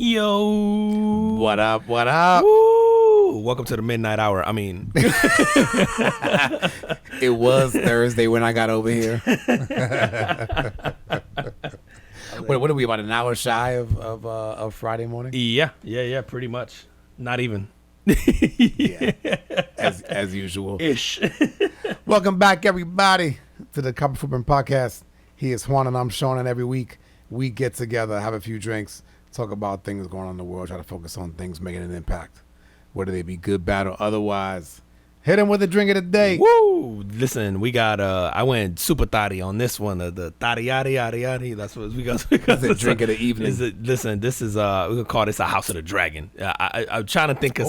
Yo. What up? What up? Woo. Welcome to the midnight hour. I mean, it was Thursday when I got over here. What are we, about an hour shy of Friday morning? Yeah, pretty much. Not even. Yeah, as usual. Ish. Welcome back, everybody, to the Copper Footprint Podcast. He is Juan and I'm Sean, and every week we get together, have a few drinks, talk about things going on in the world, try to focus on things making an impact, whether they be good, bad, or otherwise. Hit him with a drink of the day. Woo! Listen, we got I went super thotty on this one. The thotty yaddy yaddy yaddy. That's what we got. That's the drink of the evening. Listen, this is we're gonna call this a House of the Dragon. I'm trying to think of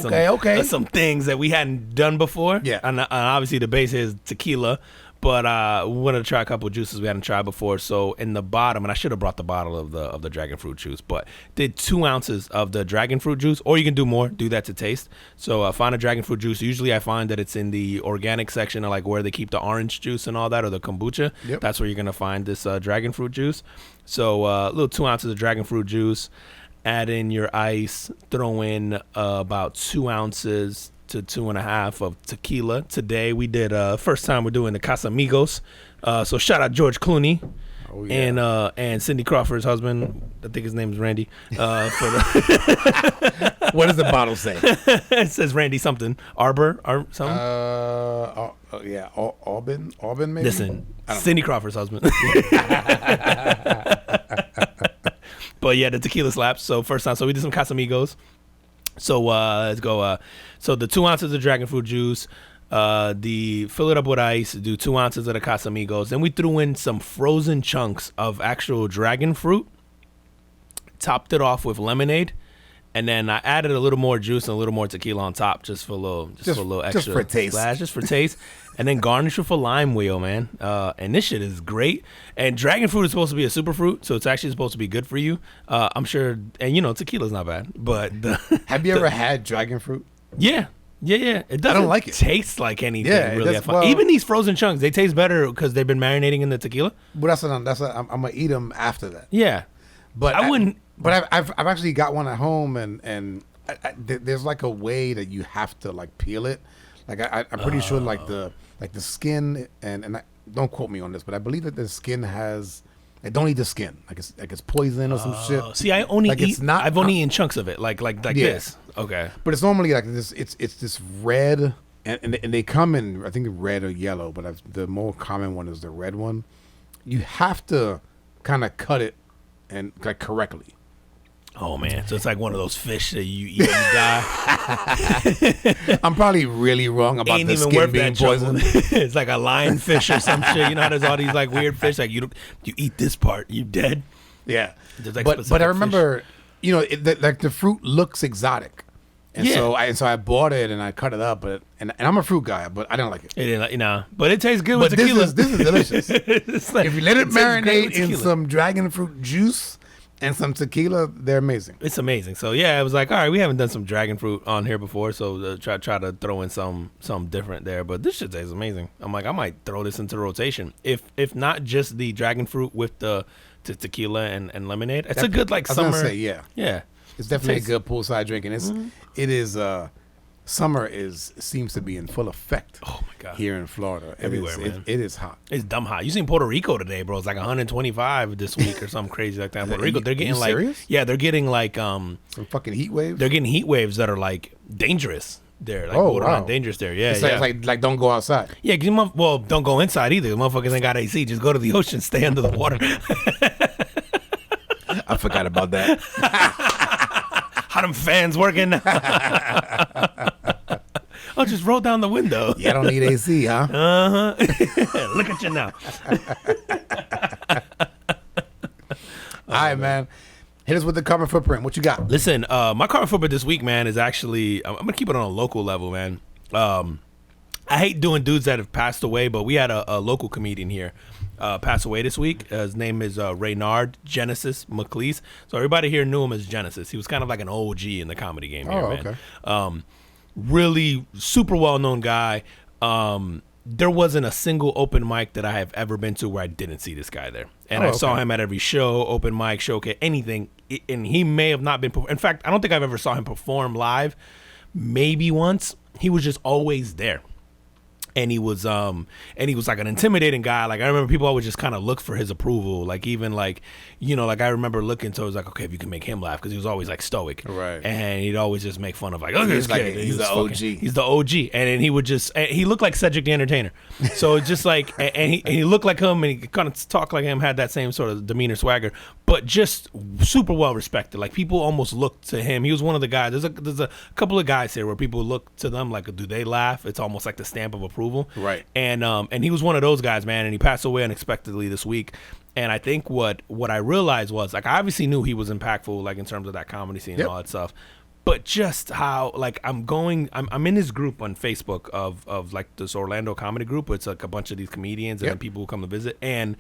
some things that we hadn't done before. Yeah, and obviously the base is tequila. But we wanted to try a couple of juices we hadn't tried before. So in the bottom, and I should have brought the bottle of the dragon fruit juice, but did 2 ounces of the dragon fruit juice, or you can do more, do that to taste. So find a dragon fruit juice. Usually I find that it's in the organic section, of like where they keep the orange juice and all that, or the kombucha. Yep. That's where you're going to find this dragon fruit juice. So a little 2 ounces of dragon fruit juice, add in your ice, throw in about 2 ounces to 2.5 of tequila. Today we did first time we're doing the Casamigos. So shout out George Clooney. Oh, yeah. And Cindy Crawford's husband. I think his name is Randy. What does the bottle say? It says Randy something. Arbor or something. Yeah, Auburn maybe. Listen, Cindy Crawford's husband. But yeah, the tequila slaps. So first time, so we did some Casamigos. So let's go. So the 2 ounces of dragon fruit juice, fill it up with ice, do 2 ounces of the Casamigos. Then we threw in some frozen chunks of actual dragon fruit, topped it off with lemonade, and then I added a little more juice and a little more tequila on top, just for a little extra, just for taste, just for taste. And then garnish with a lime wheel, man. And this shit is great. And dragon fruit is supposed to be a superfruit, so it's actually supposed to be good for you. I'm sure, and tequila's not bad. But have you ever had dragon fruit? Yeah. It doesn't like it. Taste like anything. Yeah, really. Even these frozen chunks, they taste better because they've been marinating in the tequila. But I'm gonna eat them after that. Yeah, but I wouldn't. But I've actually got one at home, and there's like a way that you have to like peel it. Like I'm pretty sure like the skin and don't quote me on this, but I believe that the skin has. I don't eat the skin. Like it's poison or some shit. See, I only like eat. I've only eaten chunks of it, like this. Okay. But it's normally like this. It's this red, and they come in I think red or yellow, but the more common one is the red one. You have to kind of cut it and like correctly. Oh man, so it's like one of those fish that you eat and you die. I'm probably really wrong about the skin being poisoned. It's like a lionfish or some shit. You know how there's all these like weird fish, like you eat this part, you dead. Yeah, like but I remember, like the fruit looks exotic, and so I bought it and I cut it up, and I'm a fruit guy, but I don't like it. But it tastes good with tequila. This is delicious. If you let it marinate in some dragon fruit juice and some tequila, they're amazing. It's amazing. So yeah, I was like, all right, we haven't done some dragon fruit on here before, so try to throw in some different there. But this shit tastes amazing. I'm like, I might throw this into rotation. If not just the dragon fruit with the tequila and lemonade. It's a good like I was summer. Gonna say, yeah. It's definitely a good poolside drink, and it is. Summer seems to be in full effect. Oh my god! Here in Florida, everywhere, man. It is hot. It's dumb hot. You seen Puerto Rico today, bro? It's like 125 this week or something crazy like that. Puerto Rico, they're getting like serious? Yeah, they're getting like some fucking heat waves. They're getting heat waves that are like dangerous. They're like borderline dangerous there. Yeah, it's like don't go outside. Yeah, cause don't go inside either. The motherfuckers ain't got AC. Just go to the ocean, stay under the water. I forgot about that. How them fans working? Oh, just roll down the window. Yeah, I don't need AC, huh? Look at you now. All right, man. Hit us with the carbon footprint. What you got? Listen, my carbon footprint this week, man, is actually, I'm going to keep it on a local level, man. I hate doing dudes that have passed away, but we had a local comedian here pass away this week. His name is Reynard Genesis McLeese. So everybody here knew him as Genesis. He was kind of like an OG in the comedy game here, man. Okay. Really super well-known guy. there wasn't a single open mic that I have ever been to where I didn't see this guy there. And I saw him at every show, open mic, showcase, anything. And he may have not been. In fact, I don't think I've ever saw him perform live. Maybe once. He was just always there. And he was like an intimidating guy. Like I remember people always just kind of look for his approval. Like even like, you know, like I remember looking to, I was like, okay, if you can make him laugh, because he was always like stoic, right? And he'd always just make fun of like, look at this kid. He's the OG. He's the OG, and then he would just, he looked like Cedric the Entertainer. So it's just like, and he looked like him, and he kind of talked like him, had that same sort of demeanor, swagger, but just super well respected. Like people almost looked to him. He was one of the guys. There's a couple of guys here where people look to them like, do they laugh? It's almost like the stamp of approval, right? And he was one of those guys, man, and he passed away unexpectedly this week. And I think what I realized was, like, I obviously knew he was impactful, like in terms of that comedy scene and all that stuff, but just how, like, I'm in this group on Facebook of like this Orlando comedy group. It's like a bunch of these comedians and then people who come to visit, and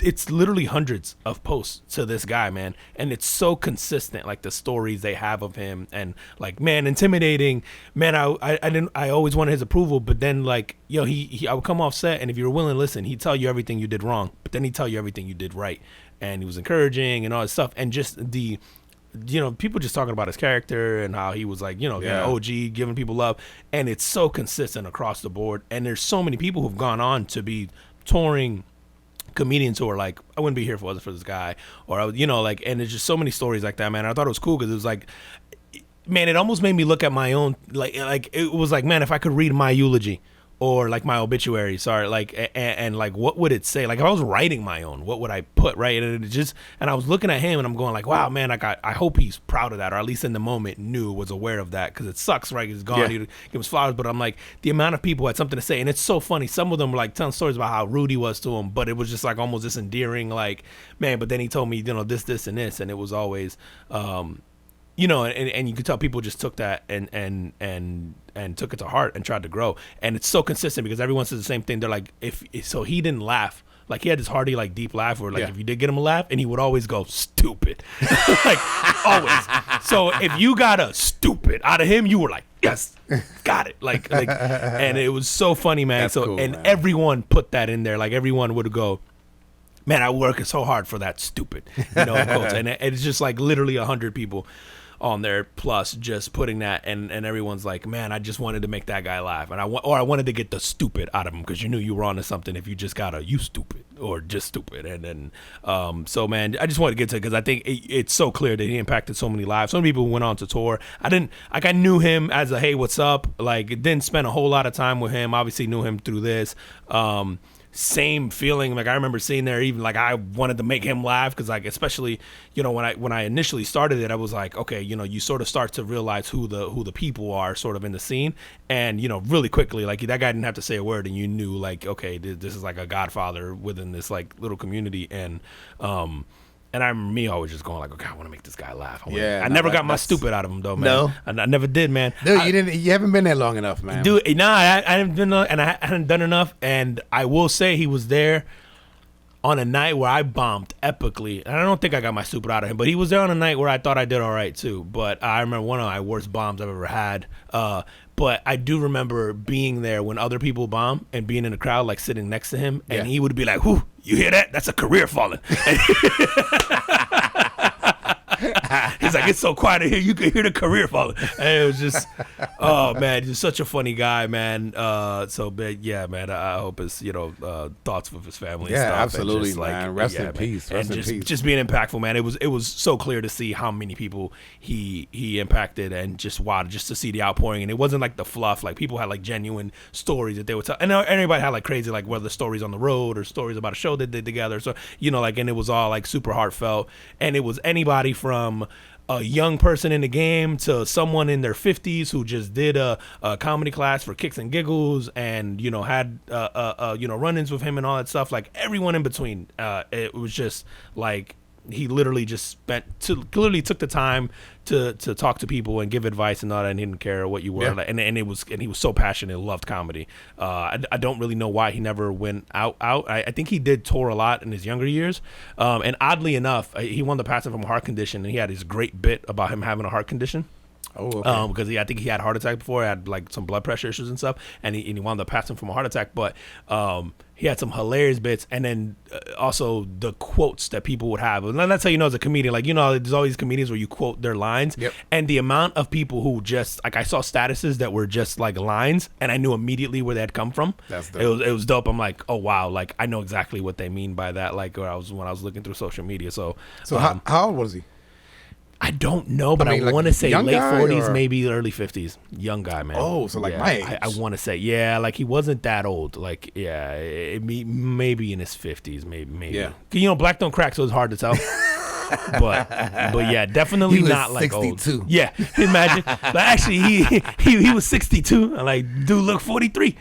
it's literally hundreds of posts to this guy, man, and it's so consistent, like the stories they have of him, and like, man, intimidating, man. I always wanted his approval, but then like, yo, I would come off set, and if you were willing to listen, he'd tell you everything you did wrong, but then he'd tell you everything you did right, and he was encouraging and all this stuff, and just the, you know, people just talking about his character and how he was like, you know, OG, giving people love, and it's so consistent across the board, and there's so many people who've gone on to be touring comedians who are like, I wouldn't be here if it wasn't for this guy, or I would, you know, like, and there's just so many stories like that, man. I thought it was cool because it was like, man, it almost made me look at my own, like it was like, man, if I could read my eulogy or like my obituary, and like, what would it say? Like if I was writing my own, what would I put, right? And it just, and I was looking at him and I'm going like, wow, man, like I hope he's proud of that, or at least in the moment was aware of that, because it sucks, right? He's gone, he give us flowers, but I'm like, the amount of people had something to say, and it's so funny. Some of them were like telling stories about how rude he was to him, but it was just like almost this endearing, like, man, but then he told me, you know, this and this, and it was always, you know, and you could tell people just took that and took it to heart and tried to grow. And it's so consistent because everyone says the same thing. They're like, so he didn't laugh. Like he had this hearty, like deep laugh where like if you did get him a laugh, and he would always go stupid, like always. So if you got a stupid out of him, you were like, yes, got it. Like, and it was so funny, man. That's so cool, and man. Everyone put that in there. Like everyone would go, man, I work so hard for that stupid, you know, quotes. And it's just like literally 100 people on there plus just putting that, and everyone's like, man, I just wanted to make that guy laugh, and I wanted to get the stupid out of him, because you knew you were onto something if you just got a you stupid or just stupid. And then so man, I just wanted to get to it because I think it's so clear that he impacted so many lives. So many people went on to tour. I knew him as a hey, what's up, like didn't spend a whole lot of time with him, obviously knew him through this. Same feeling, like I remember seeing there, even like I wanted to make him laugh, because like especially, you know, when I initially started it, I was like, okay, you know, you sort of start to realize who the people are sort of in the scene, and you know, really quickly, like that guy didn't have to say a word and you knew like, okay, this is like a godfather within this like little community. And I remember me always just going like, okay, I want to make this guy laugh. I never got my stupid out of him though, man. No, I never did, man. Dude, you haven't been there long enough, man. Dude, nah, I haven't been, and I hadn't done enough. And I will say he was there on a night where I bombed epically. And I don't think I got my stupid out of him, but he was there on a night where I thought I did all right too. But I remember one of my worst bombs I've ever had. But I do remember being there when other people bomb and being in the crowd, like sitting next to him, and he would be like, "Whoo, you hear that? That's a career falling." He's like, it's so quiet in here, you can hear the career falling. And it was just, oh man, he's such a funny guy, man. So but yeah, man, I hope his, you know, thoughts with his family. Yeah, and stuff, absolutely, and just, man. Rest in peace. Rest in peace. Just being impactful, man. It was so clear to see how many people he impacted, and just wow, just to see the outpouring. And it wasn't like the fluff. Like people had like genuine stories that they would tell, and everybody had like crazy, like whether stories on the road or stories about a show they did together. So you know, like, and it was all like super heartfelt, and it was anybody from a young person in the game to someone in their 50s who just did a comedy class for kicks and giggles, and you know had you know run-ins with him and all that stuff. Like everyone in between. It was just like he literally just clearly took the time to talk to people and give advice and all that, and he didn't care what you were. Like, and he was so passionate, loved comedy. I don't really know why he never went out. I think he did tour a lot in his younger years. And oddly enough, he won the passing from a heart condition, and he had this great bit about him having a heart condition. Oh, okay. Because I think he had a heart attack before. He had like some blood pressure issues and stuff, and he wound up passing from a heart attack. But he had some hilarious bits, and then also the quotes that people would have. And that's how you know as a comedian. Like, you know, there's always comedians where you quote their lines. Yep. And the amount of people who just like, I saw statuses that were just like lines, and I knew immediately where they had come from. That's dope. It was dope. I'm like, oh wow, like I know exactly what they mean by that. Like when I was looking through social media. So how old was he? I don't know, but I, like, want to say late 40s, or? maybe early 50s. Young guy, man. Oh, so like yeah, my age. I want to say, yeah, like he wasn't that old. Like, yeah, maybe in his 50s, maybe. Yeah. You know, black don't crack, so it's hard to tell. but yeah, definitely He was not like 62. old. Yeah, imagine. But actually, he was 62. And like, dude, look 43.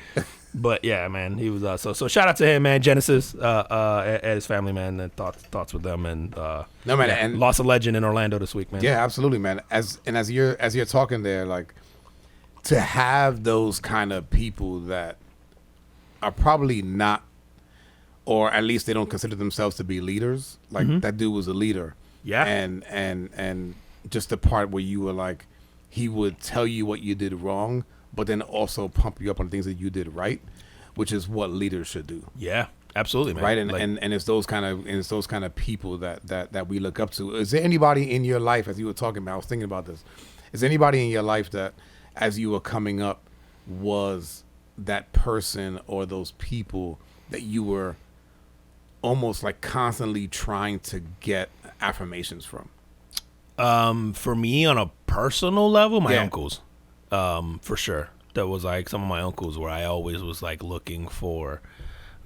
But yeah, man, he was so shout out to him, man. Genesis, and his family, man. And thoughts with them, and No, man, yeah, and lost a legend in Orlando this week, man. yeah, absolutely, man. As you're talking there, like to have those kind of people that are probably not, or at least they don't consider themselves to be leaders. Like that dude was a leader. Yeah. And just the part where you were like, he would tell you what you did wrong, but then also pump you up on things that you did right, which is what leaders should do. Yeah, absolutely, man. Right, and, like, and it's those kind of people that we look up to. Is there anybody in your life, as you were talking about, I was thinking about this, is there anybody in your life that as you were coming up was that person or those people that you were almost like constantly trying to get affirmations from? for me on a personal level, my Yeah. uncles, for sure. That was like some of my uncles where I always was like looking for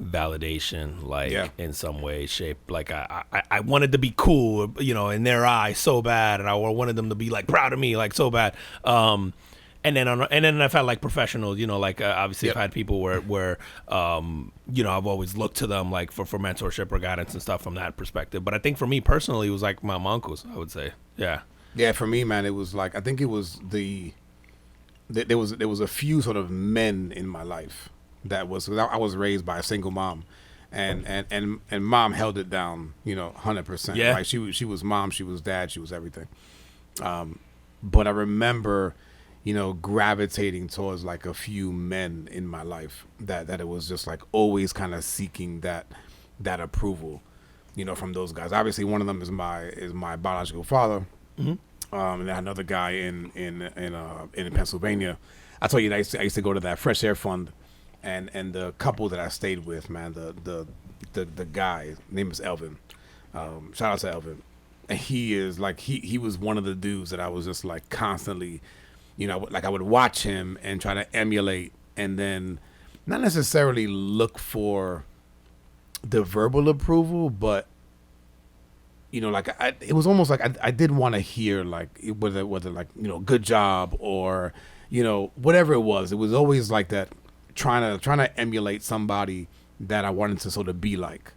validation, like Yeah. in some way, shape. Like I wanted to be cool, you know, in their eyes so bad, and I wanted them to be like proud of me, like so bad. And then I've had like professionals, you know, like obviously Yep. I've had people where you know, I've always looked to them like for mentorship or guidance and stuff from that perspective. But I think for me personally, it was like my uncles, I would say. Yeah. Yeah, for me, man, it was like, I think it was there was a few sort of men in my life that was, 'cause I was raised by a single mom, and mom held it down, you know, 100%. Yeah. Right? She was mom, she was dad, she was everything. But I remember, you know, gravitating towards like a few men in my life that it was just like always kind of seeking that approval, you know, from those guys. Obviously, one of them is my biological father. Mm-hmm. And another guy in Pennsylvania. I told you that I used to go to that Fresh Air Fund, and the couple that I stayed with, man, the guy name is Elvin. Shout out to Elvin. And he is like he was one of the dudes that I was just like constantly, you know, like I would watch him and try to emulate, and then not necessarily look for the verbal approval, but you know, like it was almost like I did want to hear like whether like, you know, good job or, you know, whatever it was. It was always like that, trying to emulate somebody that I wanted to sort of be like,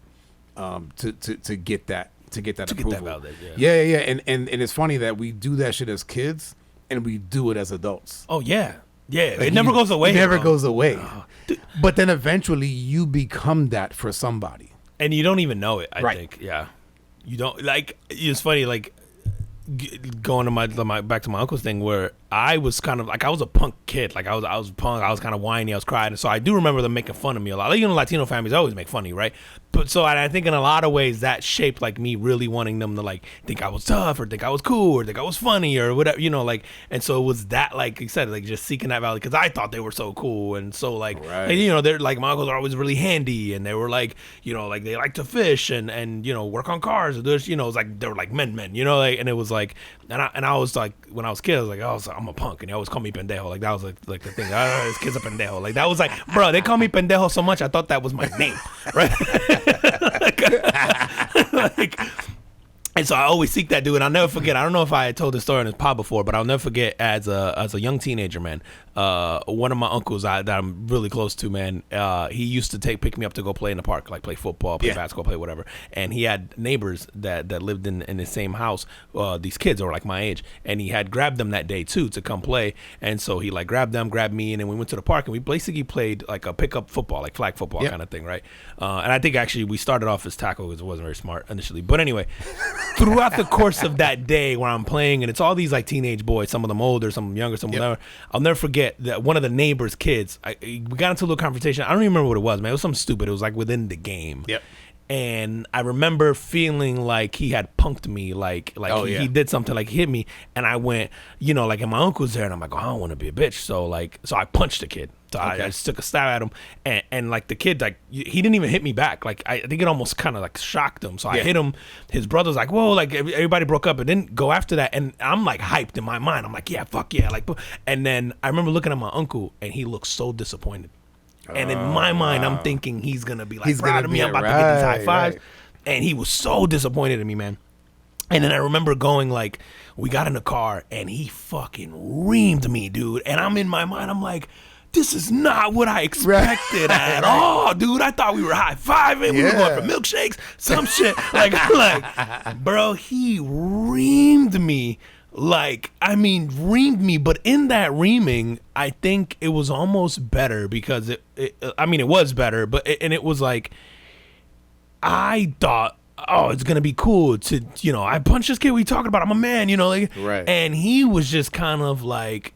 to get that approval. validation, Yeah. And it's funny that we do that shit as kids and we do it as adults. Oh yeah. Yeah. Like, It never goes away. It never bro. goes away. Oh, But then eventually you become that for somebody. And you don't even know it, I Right. think. Yeah. You don't, like, it's funny, like, going to my back to my uncle's thing, where I was kind of like, I was a punk kid. Like I was punk. I was kind of whiny. I was crying. So I do remember them making fun of me a lot. Like, you know, Latino families always make fun of you, right? But so I think in a lot of ways that shaped like me really wanting them to like think I was tough or think I was cool or think I was funny or whatever, you know, like. And so it was that, like you said, like just seeking that value because I thought they were so cool and so like, Right. and, you know, they're like, my uncles are always really handy and they were like, you know, like they like to fish and you know, work on cars. There's, you know, it was like they were like men, you know, like, and it was like, and I was like, when I was a kid, I was like, I'm a punk, and they always call me pendejo. Like that was like the thing. This kid's a pendejo. Like that was like, bro, they call me pendejo so much I thought that was my name, right? like, and so I always seek that dude. And I'll never forget. I don't know if I had told this story on this pod before, but I'll never forget as a young teenager, man. one of my uncles that I'm really close to, man, he used to pick me up to go play in the park, like play football, play basketball, play whatever. And he had neighbors that lived in the same house. These kids were like my age, and he had grabbed them that day too to come play. And so he like grabbed me, and then we went to the park and we basically played like a pickup football, like flag football kind of thing, right? And I think actually we started off as tackle because it wasn't very smart initially. But anyway, throughout the course of that day where I'm playing, and it's all these like teenage boys, some of them older, some of them younger, some of them whatever. I'll never forget that one of the neighbor's kids, we got into a little conversation. I don't even remember what it was, man. It was something stupid. It was like within the game. Yep. And I remember feeling like he had punked me, like he did something, like hit me, and I went, like, and my uncle's there, and I'm like, oh, I don't want to be a bitch, so I punched the kid. So I just took a stab at him, and like the kid, like he didn't even hit me back. Like I think it almost kind of like shocked him. So I hit him. His brother's like, whoa, like everybody broke up, and didn't go after that. And I'm like hyped in my mind. I'm like, yeah, fuck yeah, like. And then I remember looking at my uncle, and he looked so disappointed. And in my mind, I'm thinking he's gonna be like proud of me. I'm about to get these high fives, and he was so disappointed in me, man. And then I remember going like, we got in the car, and he fucking reamed me, dude. And I'm in my mind, I'm like, this is not what I expected at all, dude. I thought we were high-fiving. We were going for milkshakes, some shit. Like, bro, he reamed me. Like, I mean, reamed me. But in that reaming, I think it was almost better because it was better. But it was like, I thought, oh, it's gonna be cool to, I punched this kid. What are you talking about? I'm a man, like, right. And he was just kind of like,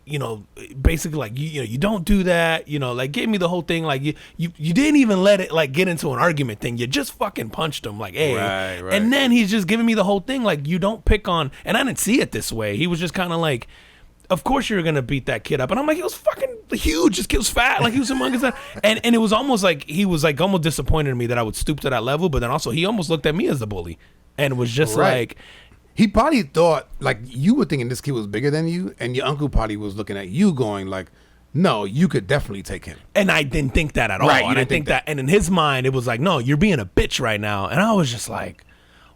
basically like, you don't do that, like gave me the whole thing, like you didn't even let it like get into an argument thing. You just fucking punched him, like, hey, right. And then he's just giving me the whole thing, like, you don't pick on, and I didn't see it this way. He was just kind of like, of course you're gonna beat that kid up, and I'm like, he was fucking huge. This kid was fat, like he was humongous, and it was almost like he was like almost disappointed in me that I would stoop to that level. But then also he almost looked at me as the bully, and was just like, he probably thought like you were thinking this kid was bigger than you, and your uncle probably was looking at you going like, no, you could definitely take him. And I didn't think that at all. Right, and I think that, and in his mind, it was like, no, you're being a bitch right now. And I was just like,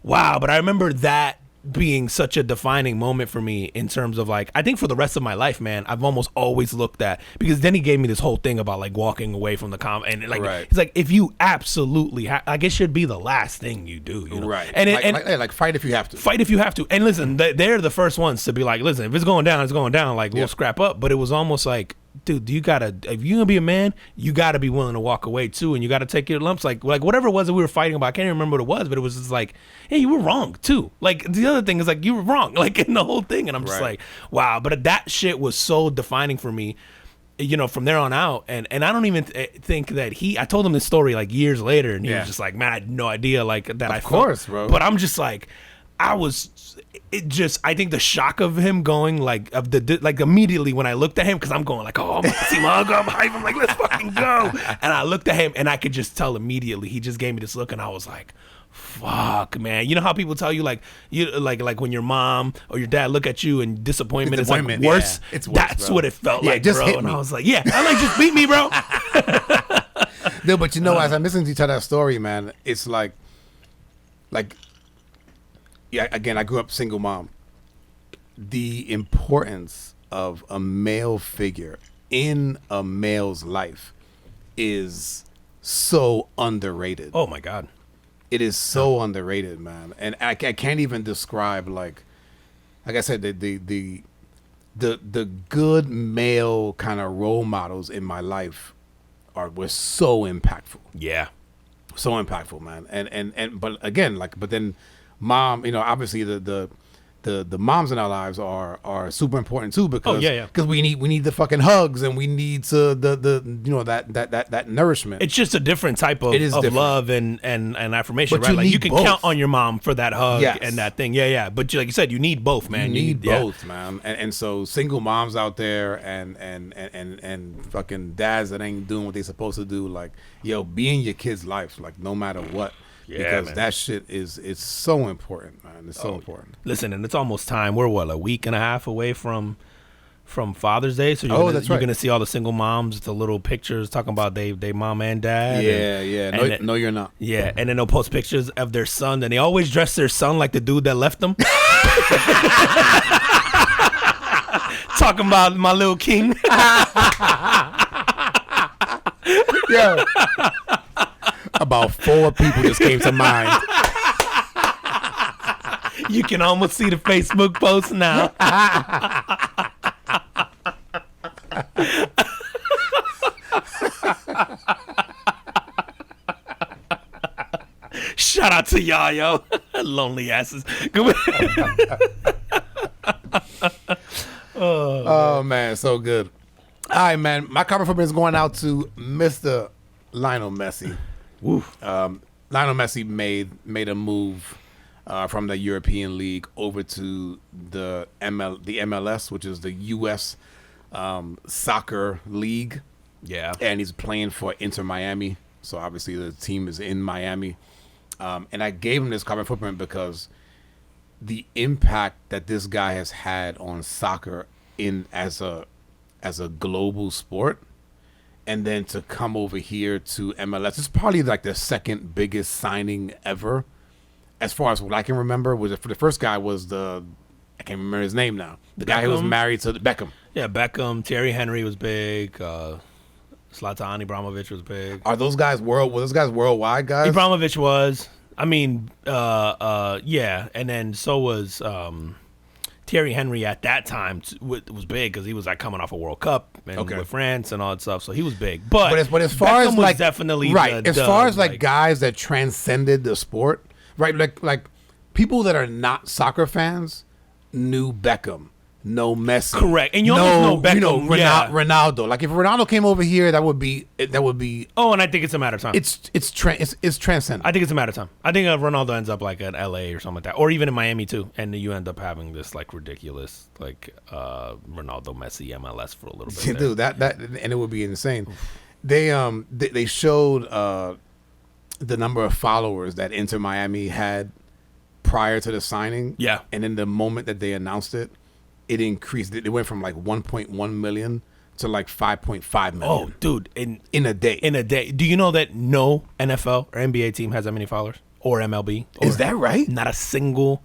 wow. But I remember that being such a defining moment for me in terms of like, I think for the rest of my life, man, I've almost always looked at, because then he gave me this whole thing about like walking away from the and like, it's like, if you absolutely like, it should be the last thing you do, right? And like fight if you have to. Fight if you have to. And listen, they're the first ones to be like, listen, if it's going down, it's going down. Like, we'll scrap up. But it was almost like, dude, if you're gonna be a man, you gotta be willing to walk away too, and you gotta take your lumps. Like whatever it was that we were fighting about, I can't even remember what it was, but it was just like, hey, you were wrong too. Like the other thing is like, you were wrong, like in the whole thing, and I'm just like, wow. But that shit was so defining for me, from there on out. And I don't even think that I told him this story like years later, and he was just like, man, I had no idea like that. Of course, bro. But I'm just like, I think the shock of him going like immediately when I looked at him, because I'm going like, oh, I'm gonna see my uncle, I'm hype, I'm like, let's fucking go. And I looked at him and I could just tell immediately, he just gave me this look, and I was like, fuck, man. You know how people tell you like when your mom or your dad look at you and disappointment is like worse? Yeah. It's worse. That's bro. What it felt like, just bro. hit And me. I was like, yeah, I like, just beat me, bro. No, but as I'm listening to you tell that story, man, it's like yeah, again, I grew up single mom. The importance of a male figure in a male's life is so underrated. Oh my God. It is so underrated, man. And I can't even describe like I said, the good male kind of role models in my life were so impactful. Yeah. So impactful, man. And but again, but then mom, obviously the moms in our lives are super important too, because because we need the fucking hugs, and we need to that nourishment. It's just a different type of different. love and affirmation, but right? Like you can both. count on your mom for that hug and that thing. Yeah. But like you said, you need both, man. You need both, man. And so single moms out there and fucking dads that ain't doing what they supposed to do, like, yo, be in your kids' life, like no matter what. Because man, that shit it's so important, man. It's so important. Listen, and it's almost time. We're a week and a half away from Father's Day, so you're gonna see all the single moms, the little pictures talking about they mom and dad. No, you're not. Yeah, and then they'll post pictures of their son, and they always dress their son like the dude that left them. Talking about my little king. Yeah. About 4 people just came to mind. You can almost see the Facebook post now. Shout out to y'all, yo. Lonely asses. Oh, man, so good. All right, man. My compliment is going out to Mr. Lionel Messi. Woof. Lionel Messi made a move from the European League over to the MLS, which is the U.S. Soccer League. Yeah. And he's playing for Inter Miami. So obviously the team is in Miami. And I gave him this carbon footprint because the impact that this guy has had on soccer as a global sport, and then to come over here to MLS, it's probably like the second biggest signing ever, as far as what I can remember. Was it for the first guy was I can't remember his name now. The guy who was married to Beckham. Yeah, Beckham. Thierry Henry was big. Zlatan Ibrahimovic was big. Are those guys were those guys worldwide guys? Ibrahimovic was. I mean, yeah, and then so was Thierry Henry at that time was big because he was like coming off a World Cup and with France and all that stuff, so he was big. But as far Beckham as was like definitely right, as far as like guys that transcended the sport, right? Like people that are not soccer fans knew Beckham. No Messi, correct, and you almost know Beckham. You know Ronaldo. Like if Ronaldo came over here, that would be. Oh, and I think it's a matter of time. It's transcendent. I think it's a matter of time. I think Ronaldo ends up like at LA or something like that, or even in Miami too, and you end up having this like ridiculous like Ronaldo Messi MLS for a little bit. Dude, that and it would be insane. They showed the number of followers that Inter Miami had prior to the signing. Yeah, and in the moment that they announced it. It increased. It went from like 1.1 million to like 5.5 million. Oh, dude! In a day. In a day. Do you know that no NFL or NBA team has that many followers, or MLB? Is that right? Not a single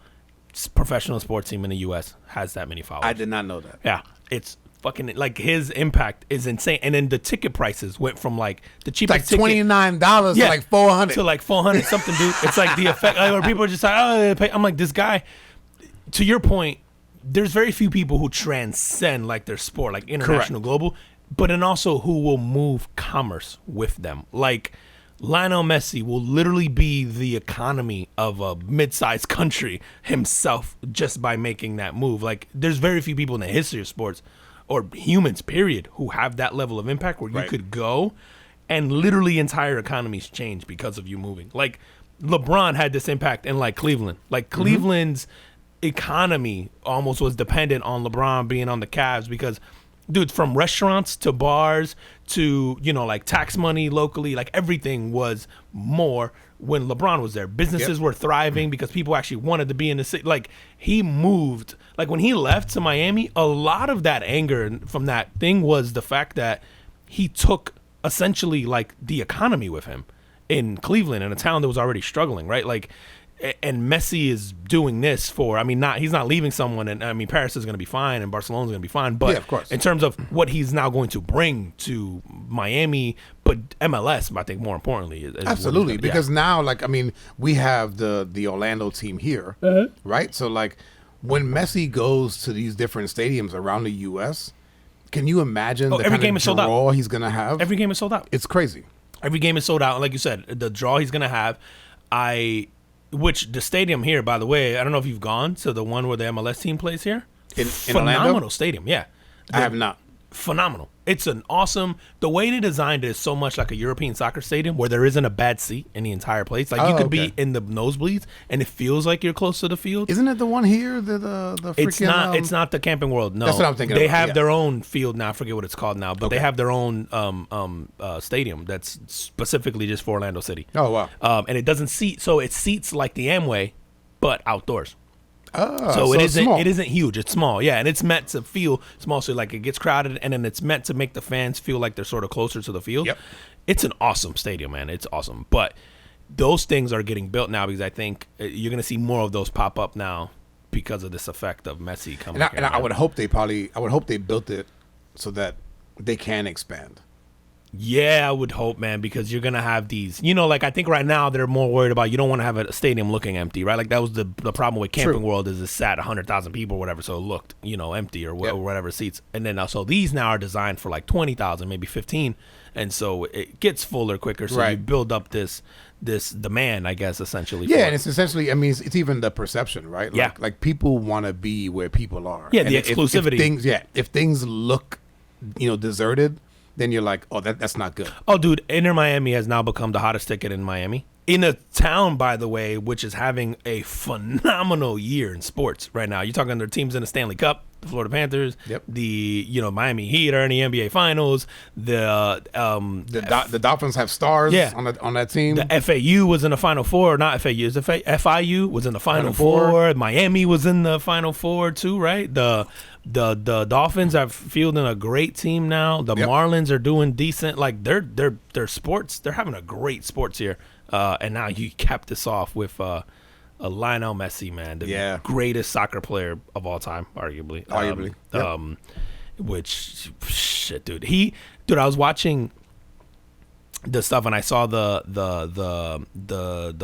professional sports team in the U.S. has that many followers. I did not know that. Yeah, it's fucking like his impact is insane. And then the ticket prices went from like the cheapest like $29 to like $400 to like $400 something, dude. It's like the effect where people are just like, oh, I'm like, this guy. To your point. There's very few people who transcend like their sport, like international, global, but then also who will move commerce with them. Like Lionel Messi will literally be the economy of a mid-sized country himself just by making that move. Like there's very few people in the history of sports or humans, period, who have that level of impact where you could go and literally entire economies change because of you moving. Like LeBron had this impact in like Cleveland. Like Cleveland's economy almost was dependent on LeBron being on the Cavs because, dude, from restaurants to bars to, you know, like tax money locally, like everything was more when LeBron was there. Businesses were thriving because people actually wanted to be in the city. Like he moved, like when he left to Miami, a lot of that anger from that thing was the fact that he took essentially like the economy with him in Cleveland, in a town that was already struggling, right? Like, and Messi is doing this for, I mean, he's not leaving someone, and I mean, Paris is going to be fine and Barcelona's going to be fine, but of course. In terms of what he's now going to bring to Miami, but MLS, I think more importantly. Is absolutely, because now, like, I mean, we have the Orlando team here, right? So, like, when Messi goes to these different stadiums around the U.S., can you imagine the every kind game of is sold out. draw he's going to have? Every game is sold out. It's crazy. Every game is sold out, and like you said, the draw he's going to have, which the stadium here, by the way, I don't know if you've gone to the one where the MLS team plays here. In phenomenal Orlando? Stadium, yeah. I have not. Phenomenal. It's an awesome. The way they designed it is so much like a European soccer stadium where there isn't a bad seat in the entire place. Like you could be in the nosebleeds and it feels like you're close to the field. Isn't it the one here? The freaking. It's not. It's not the Camping World. No, that's what I'm thinking. They have their own field now. I forget what it's called now, but they have their own stadium that's specifically just for Orlando City. Oh wow. And it doesn't seat. So it seats like the Amway, but outdoors. So it isn't. small. It isn't huge. It's small, yeah, and it's meant to feel small. So like it gets crowded, and then it's meant to make the fans feel like they're sort of closer to the field. Yep. It's an awesome stadium, man. It's awesome, but those things are getting built now because I think you're going to see more of those pop up now because of this effect of Messi coming. And I would hope they built it so that they can expand. Yeah, I would hope, man, because you're gonna have these. Like I think right now they're more worried about you don't want to have a stadium looking empty, right? Like that was the problem with Camping World is it sat 100,000 people or whatever, so it looked empty or whatever seats. And then so these now are designed for like 20,000, maybe 15, and so it gets fuller quicker. So you build up this demand, I guess, essentially. Yeah, and it's essentially, I mean, it's even the perception, right? Like people want to be where people are. Yeah, the exclusivity. If things look, deserted, then you're like, oh, that's not good. Oh, dude, Inter Miami has now become the hottest ticket in Miami. In a town, by the way, which is having a phenomenal year in sports right now. You're talking their teams in the Stanley Cup, the Florida Panthers, the Miami Heat are in the NBA Finals. The Dolphins have stars on that team. The FAU was in the Final Four, not FAU. FIU was in the Final Four. Miami was in the Final Four too, right? The Dolphins are fielding a great team now. The Marlins are doing decent. Like their sports, they're having a great sports year. And now you capped this off with a Lionel Messi, man, the greatest soccer player of all time, arguably. Which shit, dude. I was watching the stuff and I saw the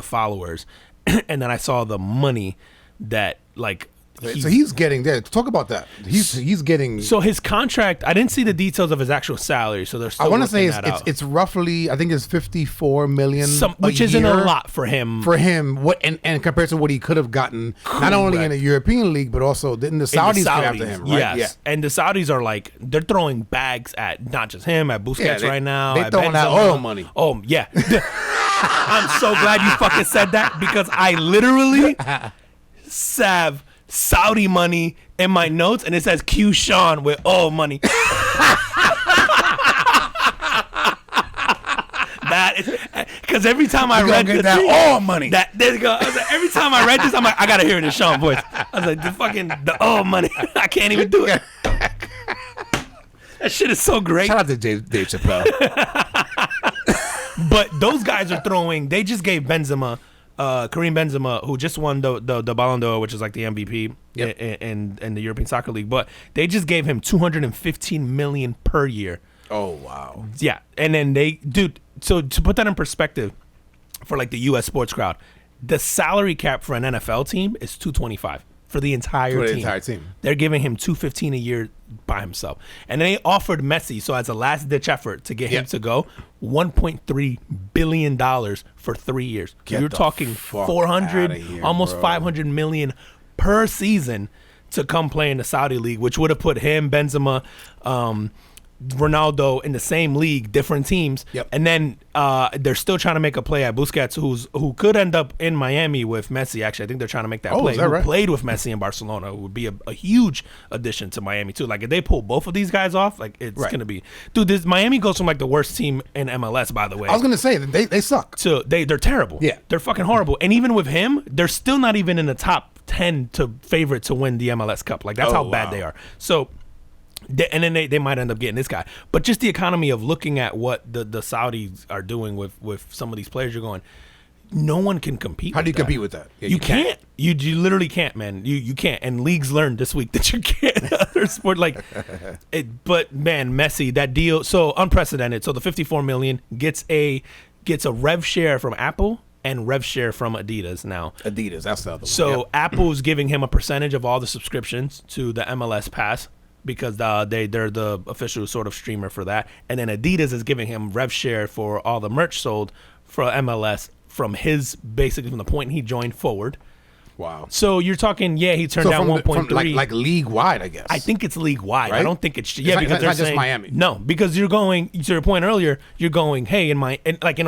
followers, and then I saw the money that like. So he's getting there. Talk about that. He's getting. So his contract. I didn't see the details of his actual salary. So they're still. I want to say it's roughly. I think it's 54 million, which isn't a lot for him. What and compared to what he could have gotten, not only in the European League, but also didn't the Saudis get after him? Right? Yes. Yeah. And the Saudis are like they're throwing bags at not just him, at Busquets right now. They're throwing out oil money. Oh yeah. I'm so glad you fucking said that because I literally have Saudi money in my notes, and it says Q Sean with oil money. That is because every time I read this, oil money. There you go. I was like, every time I read this, I'm like, I gotta hear it in Sean voice. I was like, the oil money. I can't even do it. That shit is so great. Shout out to Dave Chappelle. But those guys are throwing. They just gave Benzema. Karim Benzema, who just won the Ballon d'Or, which is like the MVP in the European Soccer League, but they just gave him $215 million per year. Oh wow! Yeah, and then so to put that in perspective, for like the U.S. sports crowd, the salary cap for an NFL team is $225 for the entire team. They're giving him $215 a year by himself, and they offered Messi, so as a last ditch effort to get him to go, $1.3 billion for 3 years. You're talking 400, almost 500 million per season to come play in the Saudi league, which would have put him, Benzema, Ronaldo in the same league, different teams. And then they're still trying to make a play at Busquets, who could end up in Miami with Messi. Actually, I think they're trying to make that play. Who played with Messi in Barcelona, who would be a huge addition to Miami too. Like if they pull both of these guys off, like it's gonna be, dude. This Miami goes from like the worst team in MLS, by the way. I was gonna say they suck. So they're terrible. Yeah, they're fucking horrible. And even with him, they're still not even in the top 10 to favorite to win the MLS Cup. Like that's how bad they are. So. And then they might end up getting this guy. But just the economy of looking at what the Saudis are doing with some of these players, you're going, no one can compete. How do you compete with that? Yeah, you can't. You literally can't, man. You can't. And leagues learned this week that you can't. Other sport like it. But man, Messi, that deal, so unprecedented. So the 54 million gets a rev share from Apple and rev share from Adidas now. Adidas, that's the other one. So Apple's giving him a percentage of all the subscriptions to the MLS Pass, because they're the official sort of streamer for that. And then Adidas is giving him rev share for all the merch sold for MLS from the point he joined forward. Wow. So you're talking, he turned down 1.3. Like league wide, I guess. I think it's league wide. Right? I don't think it's because they're not saying, just Miami. No, because you're going, to your point earlier, you're going, hey, in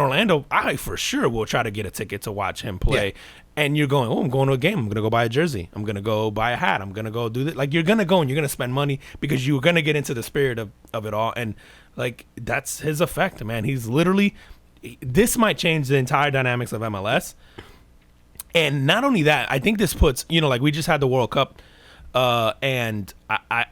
Orlando, I for sure will try to get a ticket to watch him play. Yeah. And you're going, I'm going to a game. I'm going to go buy a jersey. I'm going to go buy a hat. I'm going to go do this. Like, you're going to go and you're going to spend money because you're going to get into the spirit of it all. And, like, that's his effect, man. He's literally – this might change the entire dynamics of MLS. And not only that, I think this puts – like, we just had the World Cup and I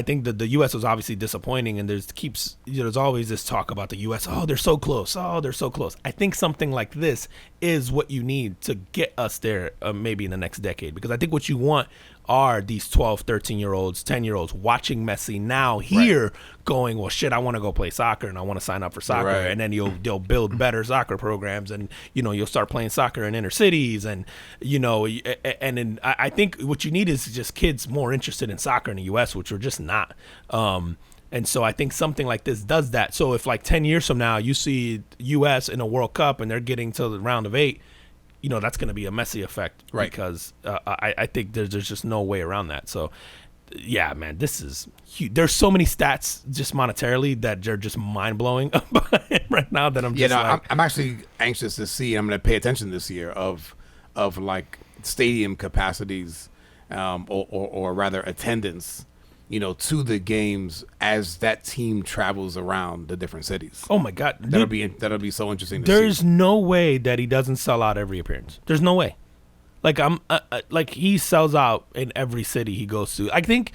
think that the U.S. was obviously disappointing, and there's always this talk about the U.S. Oh, they're so close. Oh, they're so close. I think something like this is what you need to get us there, maybe in the next decade, because I think what you want are these 12, 13-year-olds, 10-year-olds watching Messi now here going, well, shit, I want to go play soccer and I want to sign up for soccer. Right. And then they'll build better soccer programs, and, you'll start playing soccer in inner cities. And, and then I think what you need is just kids more interested in soccer in the U.S., which we're just not. And so I think something like this does that. So if like 10 years from now you see U.S. in a World Cup and they're getting to the round of 8, that's going to be a Messi effect, right? Because I think there's just no way around that. So, yeah, man, this is huge. There's so many stats just monetarily that are just mind blowing right now that I'm just I'm actually anxious to see. I'm going to pay attention this year of like stadium capacities, or rather attendance, to the games as that team travels around the different cities. Oh my God, that'll be so interesting. There's no way that he doesn't sell out every appearance. There's no way. Like he sells out in every city he goes to. I think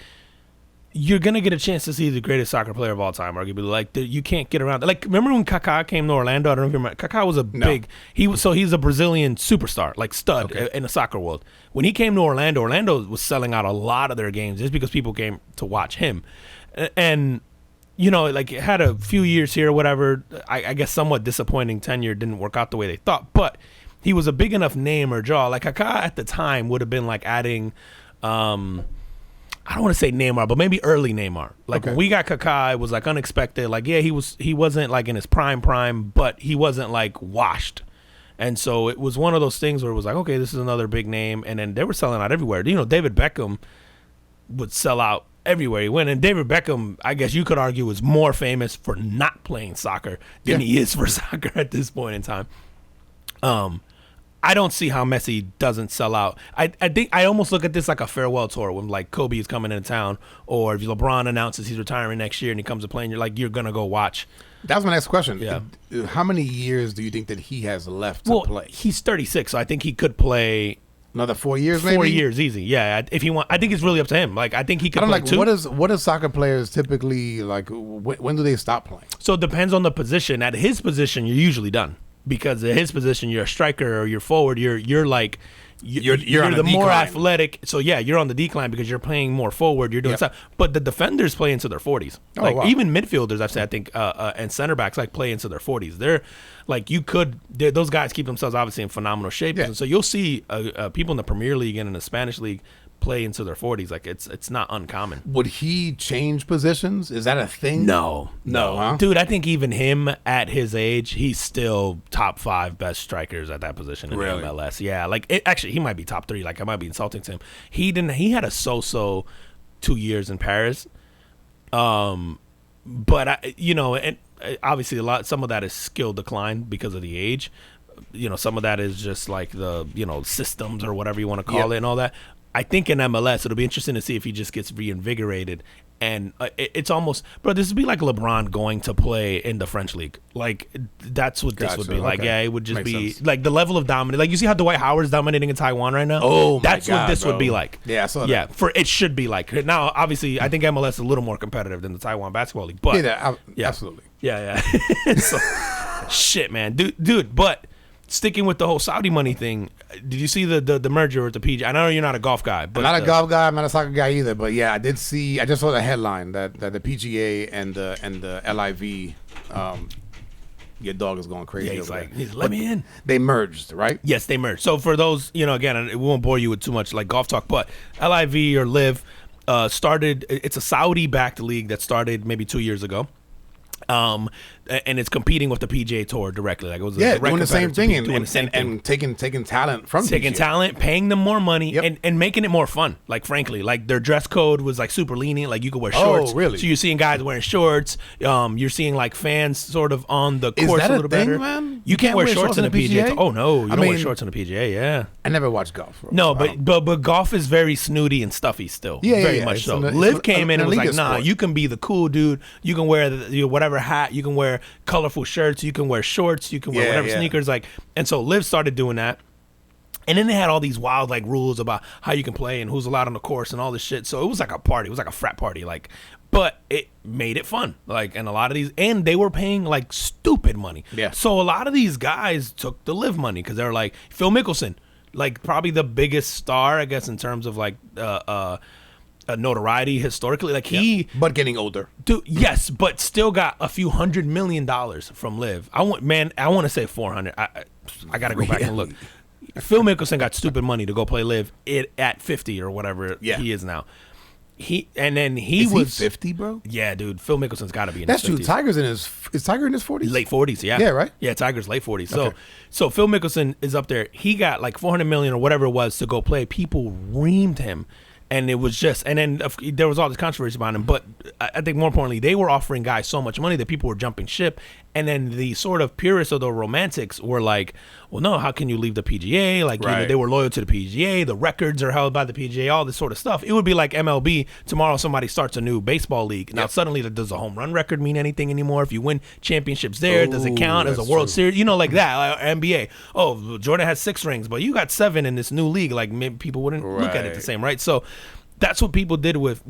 you're gonna get a chance to see the greatest soccer player of all time, arguably. Like you can't get around. Like, remember when Kaká came to Orlando? I don't know if you remember. Kaká was big. He's a Brazilian superstar, like stud in the soccer world. When he came to Orlando was selling out a lot of their games just because people came to watch him. And like it had a few years here, or whatever. I guess somewhat disappointing tenure, didn't work out the way they thought, but he was a big enough name or draw. Like Kaká at the time would have been like adding. I don't want to say Neymar, but maybe early Neymar. Like when we got Kaká, it was like unexpected. Like, yeah, he wasn't like in his prime, but he wasn't like washed. And so it was one of those things where it was like, okay, this is another big name. And then they were selling out everywhere. David Beckham would sell out everywhere he went. And David Beckham, I guess you could argue, is more famous for not playing soccer than he is for soccer at this point in time. I don't see how Messi doesn't sell out. I think I almost look at this like a farewell tour when like Kobe is coming into town, or if LeBron announces he's retiring next year and he comes to play, and you're gonna go watch. That was my next question. Yeah. How many years do you think that he has left to play? He's 36, so I think he could play another 4 years. Maybe 4 years easy. Yeah, if he want, I think it's really up to him. Like I think he could play too. What is soccer players typically like? When do they stop playing? So it depends on the position. At his position, you're usually done. Because at his position, you're a striker or you're forward. You're the more athletic. So yeah, you're on the decline because you're playing more forward. You're doing stuff. But the defenders play into their 40s. Even midfielders, I've said, I think, and center backs play into their 40s. They're like those guys keep themselves obviously in phenomenal shape. Yeah. And so you'll see people in the Premier League and in the Spanish League play into their 40s. Like it's not uncommon. Would he change positions? Is that a thing? No, huh? Dude, I think even him at his age, he's still top 5 best strikers at that position in the MLS. Yeah, like actually he might be top 3. Like I might be insulting to him. He had a so 2 years in Paris. But and obviously some of that is skill decline because of the age. Some of that is just like the systems or whatever you want to call it and all that. I think in MLS, it'll be interesting to see if he just gets reinvigorated. And it's almost, bro, this would be like LeBron going to play in the French league. Like, that's what this would be like. Yeah, it would just Makes sense. Like the level of dominance. Like, you see how Dwight Howard's dominating in Taiwan right now? Oh, that's my God, what this bro. would be like. Yeah, I saw that. Yeah, it should be like. Now, obviously, I think MLS is a little more competitive than the Taiwan basketball league. But absolutely. Yeah. So, shit, man. Dude, but sticking with the whole Saudi money thing, did you see the merger with the PGA? I know you're not a golf guy, but I'm not a golf guy. I'm not a soccer guy either. But yeah, I did see. I just saw the headline that the PGA and the LIV, your dog is going crazy. Yeah, he's like, let me in. They merged, right? Yes, they merged. So for those, again, we won't bore you with too much like golf talk, but LIV or Live started. It's a Saudi-backed league that started maybe 2 years ago. And it's competing with the PGA Tour directly. Like it was doing the same thing and taking talent from PGA. Talent, paying them more money, and making it more fun. Like frankly, like their dress code was like super lenient. Like you could wear shorts. Oh, really? So you're seeing guys wearing shorts. You're seeing like fans sort of on the course a little better. Man? You can't wear shorts in the PGA. Oh no, you don't wear shorts in the PGA. Yeah. I never watched golf. Bro. No, but golf is very snooty and stuffy still. Yeah, very much so. Liv came in and was like, nah, you can be the cool dude. You can wear whatever hat. You can wear colorful shirts, you can wear shorts, you can wear whatever sneakers, like. And so Liv started doing that. And then they had all these wild like rules about how you can play and who's allowed on the course and all this shit. So it was like a party. It was like a frat party. Like, but it made it fun. Like, and a lot of these, and they were paying like stupid money. Yeah. So a lot of these guys took the live money because they were like Phil Mickelson, like probably the biggest star, I guess, in terms of like notoriety historically. Like but getting older. dude, yes, but still got a few $100 million from live. I want to say 400. I got to go back and look. Phil Mickelson got stupid money to go play live at 50 or whatever he is now. He was 50, bro. Yeah, dude. Phil Mickelson's got to be in That's his 50s. true. Tiger's is Tiger in his 40s? Late 40s, yeah. Yeah, right? Yeah, Tiger's late 40s. Okay. So Phil Mickelson is up there. He got like 400 million or whatever it was to go play. People reamed him. And it was just, and then there was all this controversy about him. But I think more importantly, they were offering guys so much money that people were jumping ship. And then the sort of purists or the romantics were like, well, no, how can you leave the PGA? Like, you know, they were loyal to the PGA. The records are held by the PGA, all this sort of stuff. It would be like MLB. Tomorrow somebody starts a new baseball league. Now, suddenly, does a home run record mean anything anymore? If you win championships there, does it count as a World Series? You know, like that. NBA. Oh, Jordan has 6 rings, but you got 7 in this new league. Like, maybe people wouldn't look at it the same, right? So that's what people did with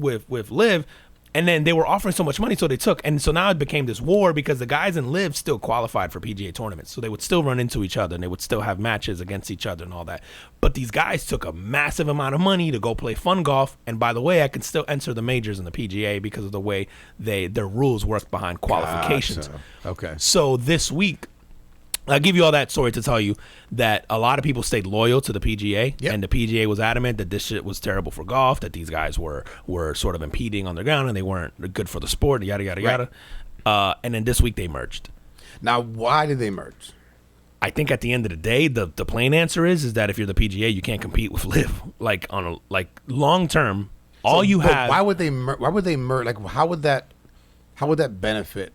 Live. And then they were offering so much money, so they took. And so now it became this war because the guys in Live still qualified for PGA tournaments. So they would still run into each other and they would still have matches against each other and all that. But these guys took a massive amount of money to go play fun golf. And by the way, I can still enter the majors in the PGA because of the way their rules work behind qualifications. Gotcha. Okay. So this week, I'll give you all that story to tell you that a lot of people stayed loyal to the PGA, and the PGA was adamant that this shit was terrible for golf, that these guys were sort of impeding on the ground and they weren't good for the sport, yada, yada, yada. And then this week they merged. Now, why did they merge? I think at the end of the day, the plain answer is that if you're the PGA, you can't compete with Live. Like on a long term, all you have. Why would they merge? Like, how would that benefit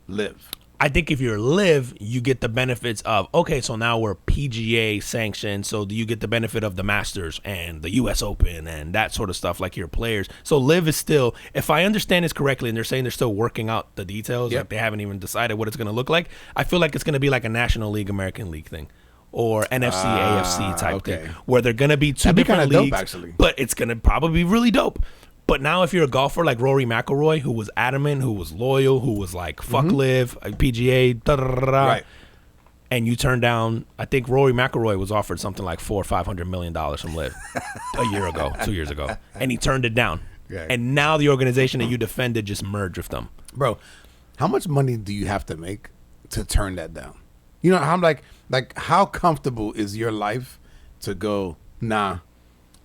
Live? I think if you're Live, you get the benefits of, okay, so now we're PGA sanctioned, so you get the benefit of the Masters and the U.S. Open and that sort of stuff, like your players. So Live is still, if I understand this correctly, and they're saying they're still working out the details, like they haven't even decided what it's going to look like, I feel like it's going to be like a National League, American League thing. Or NFC, AFC type thing, where they're going to be two different leagues, dope, actually. But it's going to probably be really dope. But now if you're a golfer like Rory McIlroy, who was adamant, who was loyal, who was like, fuck Live, PGA, right, and you turn down, I think Rory McIlroy was offered something like $400 or $500 million from Live a year ago, 2 years ago, and he turned it down. And now the organization that you defended just merged with them. Bro, how much money do you have to make to turn that down? You know, I'm like how comfortable is your life to go, nah,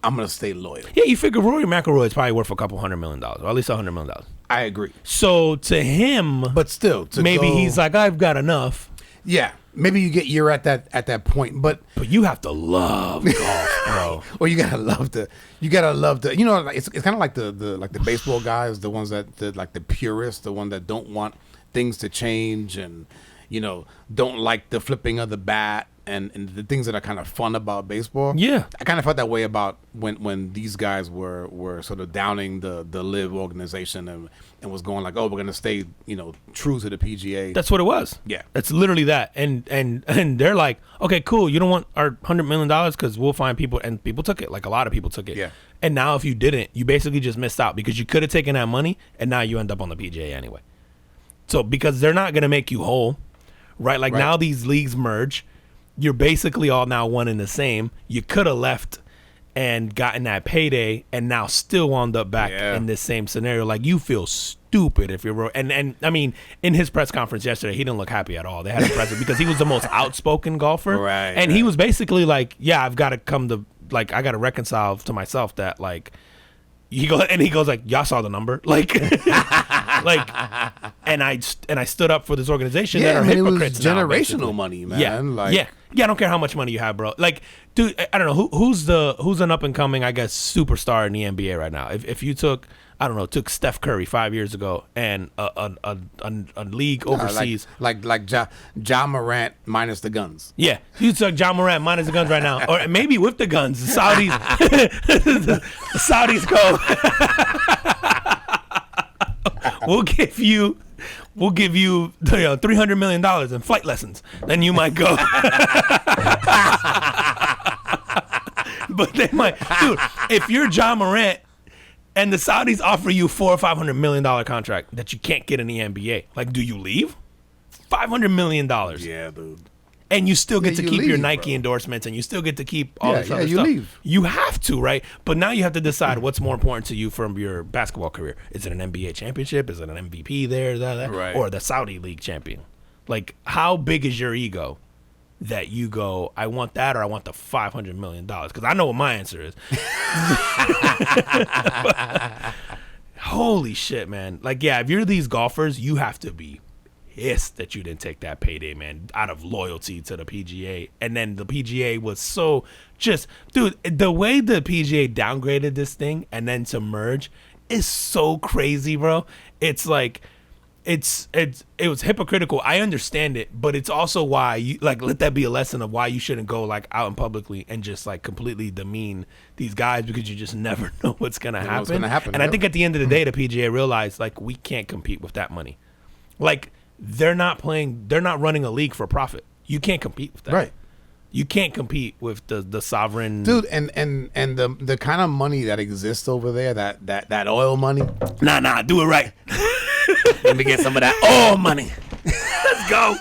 I'm going to stay loyal. Yeah, you figure Rory McIlroy is probably worth a couple $100 million, or at least $100 million. I agree. So to him, but still, maybe he's like, I've got enough. Yeah, maybe you're at that point, but you have to love golf, bro. Or you gotta love the. You know, it's kind of like the baseball guys, the ones that like the purists, the one that don't want things to change and, you know, don't like the flipping of the bat and the things that are kind of fun about baseball. Yeah. I kind of felt that way about when these guys were sort of downing the Live organization and was going like, oh, we're going to stay, you know, true to the PGA. That's what it was. Yeah. That's literally that. And they're like, okay, cool. You don't want our $100 million because we'll find people. And people took it. Like a lot of people took it. Yeah. And now if you didn't, you basically just missed out because you could have taken that money and now you end up on the PGA anyway. So because they're not going to make you whole, right? Like now these leagues merge. You're basically all now one and the same. You could have left and gotten that payday and now still wound up back in this same scenario. Like you feel stupid if you're and I mean in his press conference yesterday he didn't look happy at all. They had a press because he was the most outspoken golfer. And he was basically like, yeah, I've got to come to like I got to reconcile to myself that like he goes like, y'all saw the number, like like and I stood up for this organization that are hypocrites. It was generational money, man. Yeah, I don't care how much money you have, bro. Like, dude, I don't know who's an up and coming, I guess, superstar in the NBA right now. If you took Steph Curry 5 years ago and a league overseas, like Ja Morant minus the guns. Yeah, you took Ja Morant minus the guns right now, or maybe with the guns. The Saudis, the Saudis go. We'll give you $300 million in flight lessons. Then you might go. But they might, dude. If you're John Morant and the Saudis offer you $400 or $500 million contract that you can't get in the NBA, like, do you leave? $500 million. Yeah, dude. And you still get to you keep your leave, Nike bro. endorsements, and you still get to keep all this other you stuff. leave. You have to, right? But now you have to decide what's more important to you from your basketball career. Is it an NBA championship? Is it an MVP there? Right. Or the Saudi League champion? Like, how big is your ego that you go, I want that or I want the $500 million? Because I know what my answer is. Holy shit, man. Like, yeah, if you're these golfers, you have to be pissed that you didn't take that payday, man, out of loyalty to the PGA. And then the PGA was so just, dude, the way the PGA downgraded this thing and then to merge is so crazy, bro. It's like, it was hypocritical. I understand it, but it's also why you, like, let that be a lesson of why you shouldn't go like out in publicly and just like completely demean these guys, because you just never know what's gonna happen. What's gonna happen, and I yep. think at the end of the day, the PGA realized, like, we can't compete with that money. Like, they're not running a league for profit. You can't compete with that. Right. You can't compete with the sovereign Dude, and the kind of money that exists over there, that oil money. Nah, do it right. Let me get some of that oil money. Let's go.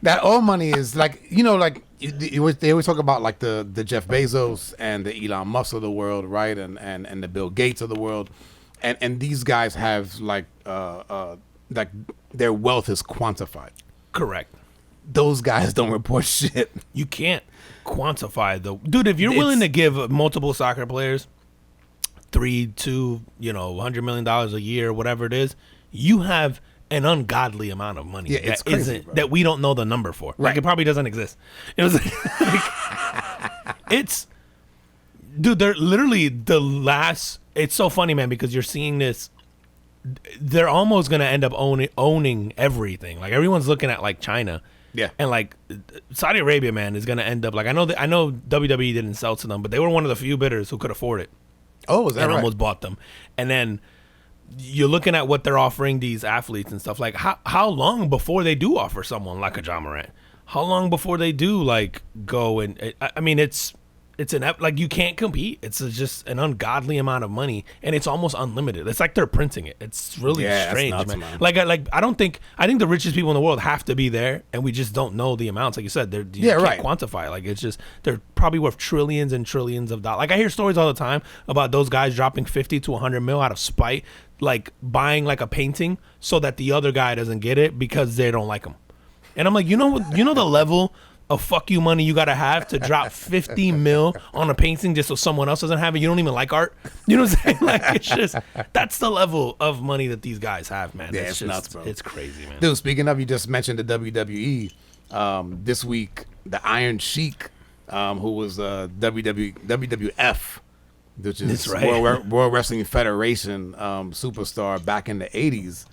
That oil money is like, you know, like they always talk about like the Jeff Bezos and the Elon Musk of the world, right? And the Bill Gates of the world. And these guys have like their wealth is quantified. Correct. Those guys don't report shit. You can't quantify the dude. If you're willing to give multiple soccer players $100 million a year, whatever it is, you have an ungodly amount of money it's crazy, bro. that we don't know the number for. Right. Like, it probably doesn't exist. It was like, it's, dude, they're literally the last. It's so funny, man, because you're seeing this. They're almost gonna end up owning everything. Like, everyone's looking at like China. Yeah. And like Saudi Arabia, man, is gonna end up like, I know WWE didn't sell to them, but they were one of the few bidders who could afford it. Oh, is that and right? almost bought them. And then you're looking at what they're offering these athletes and stuff. Like, how long before they do offer someone like a John Morant? How long before they do like go and I mean, it's like, you can't compete. It's just an ungodly amount of money, and it's almost unlimited. It's like they're printing it. It's really strange, nuts, man. man. Like I think the richest people in the world have to be there, and we just don't know the amounts. Like you said, you can't quantify it. Like, it's just, they're probably worth trillions and trillions of dollars. Like, I hear stories all the time about those guys dropping 50 to 100 mil out of spite, like buying like a painting so that the other guy doesn't get it because they don't like him. And I'm like, you know the level of fuck you money you gotta have to drop 50 mil on a painting just so someone else doesn't have it. You don't even like art. You know what I'm saying? Like, it's just, that's the level of money that these guys have, man. Yeah, it's it's just nuts, bro. It's crazy, man. Dude, speaking of, you just mentioned the WWE. This week, the Iron Sheik, who was WWF, which is World Wrestling Federation superstar back in the 80s,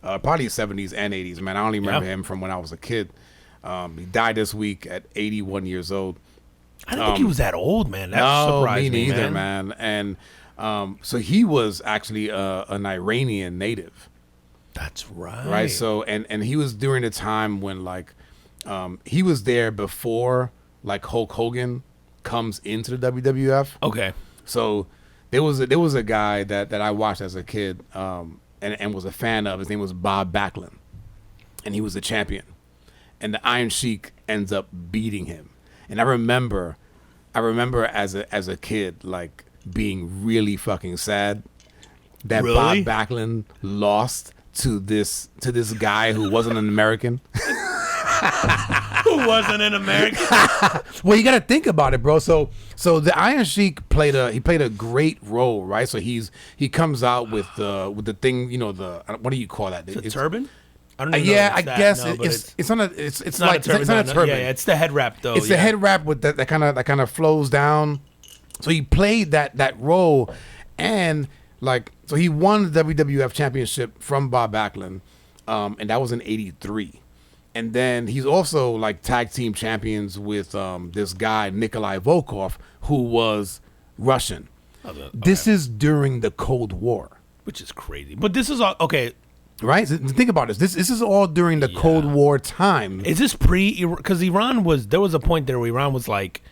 probably 70s and 80s, man. I only remember him from when I was a kid. He died this week at 81 years old. I didn't think he was that old, man. That surprised me, neither, man. And so he was actually an Iranian native. That's right. Right. So and he was during the time when like he was there before like Hulk Hogan comes into the WWF. Okay. So there was a guy that I watched as a kid and was a fan of. His name was Bob Backlund, and he was the champion. And the Iron Sheik ends up beating him. And I remember as a kid, like, being really fucking sad that Really? Bob Backlund lost to this guy who wasn't an American. Who wasn't in America? Well, you got to think about it, bro. So the Iron Sheik played a great role, right? So he comes out with the thing, you know, what do you call that? The turban? I don't even know Yeah, if I it's that. guess No, but it's not a it's not like a turban. it's not a No, turban. yeah, it's the head wrap though. It's the head wrap with that kind of flows down. So he played that role, and like, so he won the WWF championship from Bob Backlund, and that was in '83. And then he's also like tag team champions with this guy Nikolai Volkov, who was Russian. This is during the Cold War, which is crazy. But this is all okay. right? So think about this. This is all during the Cold War time. Is this because Iran there was a point there where Iran was like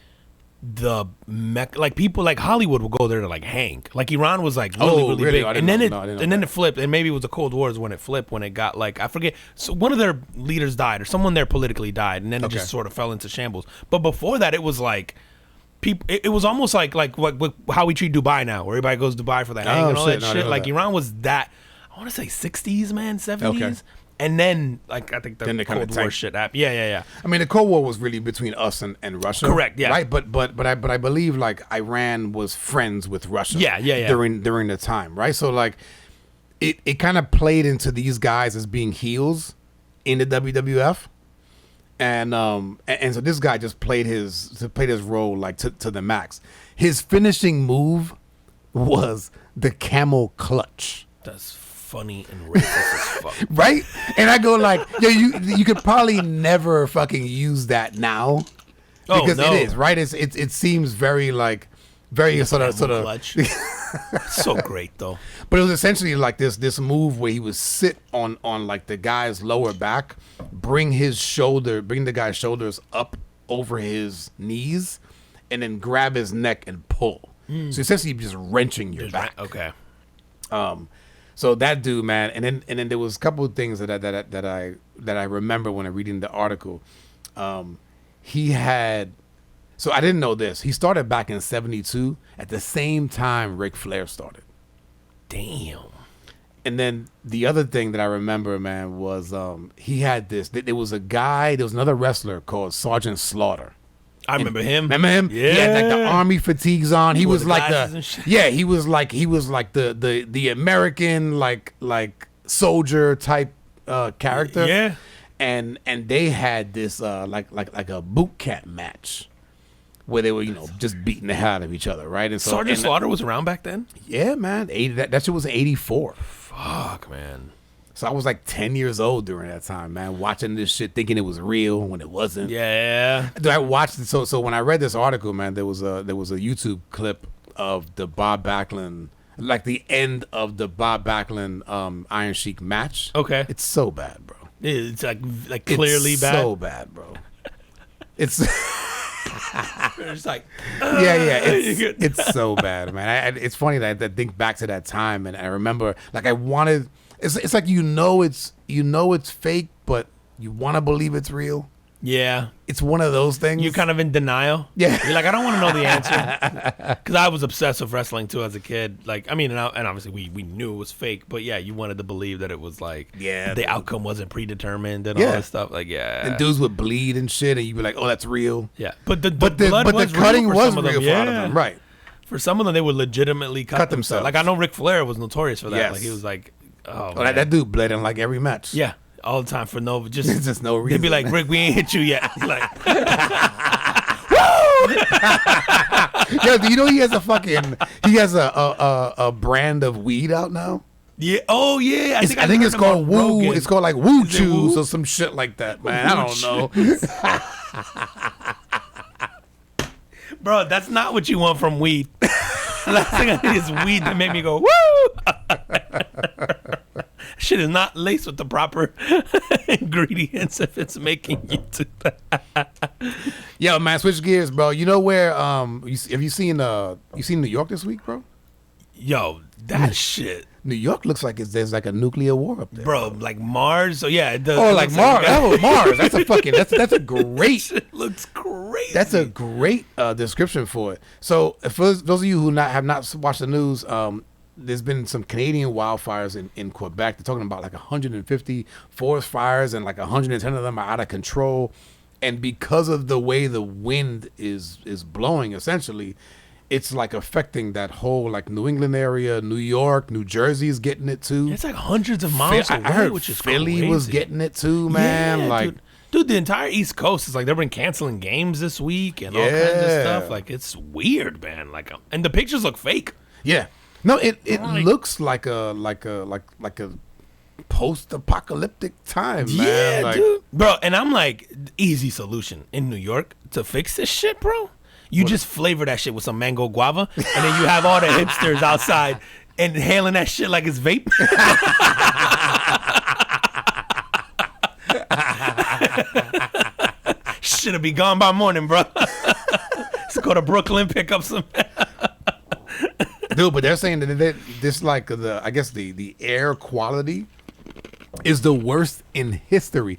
like people like Hollywood will go there to like hang. Like Iran was like really really? big, I and didn't then know- no, I didn't know and then that. it flipped, and maybe it was the Cold War is when it flipped, when it got like, I forget. So one of their leaders died, or someone there politically died, and then it just Okay. sort of fell into shambles. But before that, it was like people. It was almost like how we treat Dubai now, where everybody goes to Dubai for the hang Oh, and all shit. that No, I shit. didn't know Like that. Iran was that. I want to say 60s, man, 70s. Okay. And then, like, I think the Then they kinda Cold War tanked. shit happened. Yeah. I mean, the Cold War was really between us and Russia. Correct, yeah. Right, but I believe like Iran was friends with Russia. Yeah. During the time, right? So like, it kind of played into these guys as being heels in the WWF, and so this guy just played his role like to the max. His finishing move was the camel clutch. That's funny and racist as fuck. Right? And I go like, yo, you could probably never fucking use that now. Oh, Because no. it is, right? It seems very sort of Clutch. So great though. but it was essentially like this move where he would sit on like the guy's lower back, bring the guy's shoulders up over his knees, and then grab his neck and pull. So essentially just wrenching your back. Okay. So that dude, man, and then there was a couple of things that I remember when I reading the article. He had, so I didn't know this. He started back in '72 at the same time Ric Flair started. Damn. And then the other thing that I remember, man, was he had this. There was another wrestler called Sergeant Slaughter. I remember him. Remember him? Yeah. He had like the army fatigues on. He wore was the like glasses and shit. he was like the American like soldier type character. Yeah. And they had this like a boot camp match where they were just beating the hell out of each other, right? And so Sergeant and, Slaughter was around back then? yeah, man, that shit was '84. Fuck, man. So I was like 10 years old during that time, man, watching this shit, thinking it was real when it wasn't. Yeah. Dude, I watched it. So when I read this article, man, there was a YouTube clip of the Bob Backlund, like the end of the Bob Backlund Iron Sheik match. Okay. It's so bad, bro. It's like clearly It's bad. so bad, bro. It's It's like, yeah. It's so bad, man. It's funny that I think back to that time, and I remember like I wanted. It's like it's fake, but you want to believe it's real. yeah. It's one of those things. You're kind of in denial. Yeah. You're like, I don't want to know the answer. Because I was obsessed with wrestling too as a kid. Like, I mean, and obviously we knew it was fake, but yeah, you wanted to believe that it was like, Yeah, the dude. outcome wasn't predetermined and Yeah. all that stuff. Like, yeah. and dudes would bleed and shit, and you'd be like, "Oh, that's real." Yeah. But the But blood the was cutting real for was some real of them. for a lot Yeah. of them, right? For some of them, they would legitimately cut themselves. themselves. Like, I know Ric Flair was notorious for that. Yes. Like, he was like, oh, Well, man. that dude bled in like every match. Yeah. All the time for no, just, It's just no reason. They'd be like, Rick, we ain't hit you yet. Like, Yo, do you know he has a brand of weed out now? yeah. Oh, yeah. I think it's called Woo. Rogan. It's called like Woo Is it Chews Woo? or some shit like that, man. I Woo don't know. Bro, that's not what you want from weed. The last thing I need is weed to make me go, woo! Shit is not laced with the proper ingredients if it's making you do that. Yo, man, switch gears, bro. You know where? Have you seen New York this week, bro? Yo, that shit. New York looks like there's like a nuclear war up there, Bro, like Mars. So yeah, it does. Oh, it like looks Mars. we got- Oh, Mars. That's a fucking. That's a great. It looks crazy. That's a great description for it. So, for those of you who have not watched the news, there's been some Canadian wildfires in Quebec. They're talking about like 150 forest fires, and like 110 of them are out of control. And because of the way the wind is blowing, essentially, it's like affecting that whole like New England area, New York, New Jersey is getting it too. It's like hundreds of miles away, I heard which is Philly was crazy. getting it too, man. Yeah, like. dude, the entire East Coast is like they've been canceling games this week and all kinds of Yeah. stuff. Like it's weird, man. Like, and the pictures look fake. Yeah. No, it Like- looks like a post-apocalyptic time, man. Yeah, Like, dude, bro. And I'm like, easy solution in New York to fix this shit, bro. You just flavor that shit with some mango guava, and then you have all the hipsters outside inhaling that shit like it's vape. Shit'll be gone by morning, bro. It's Go to Brooklyn, pick up some. Dude, but they're saying that this like the air quality is the worst in history,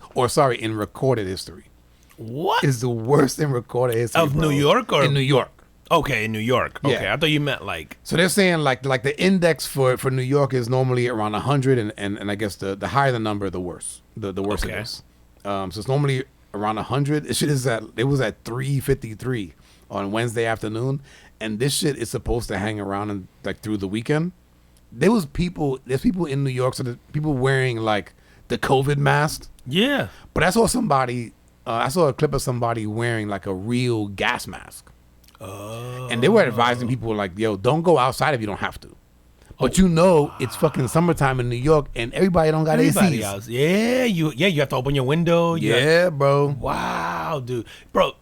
in recorded history. What? Is the worst in recorded history Of New York or in New York? Okay, in New York. Okay, Yeah. I thought you meant like. So they're saying like the index for New York is normally around 100, and I guess the higher the number, the worse. The worse it Okay. is. So it's normally around 100. It was at 353 on Wednesday afternoon, and this shit is supposed to hang around and like through the weekend. There's people in New York, so there's people wearing like the COVID mask. Yeah. But I saw a clip of somebody wearing like a real gas mask. Oh. And they were advising people like, yo, don't go outside if you don't have to. But it's fucking summertime in New York and everybody don't got Everybody ACs. else. Yeah, you have to open your window. Bro. Wow, dude. Bro,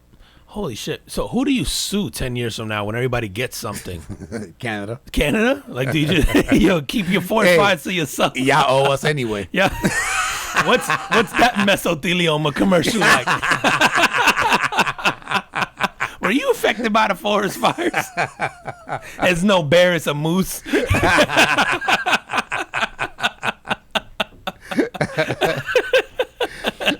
holy shit. So who do you sue 10 years from now when everybody gets something? Canada. Canada? Like, do you just keep your fortified to yourself? Y'all owe us anyway. Yeah. What's that mesothelioma commercial like? Were you affected by the forest fires? There's no bear, it's a moose.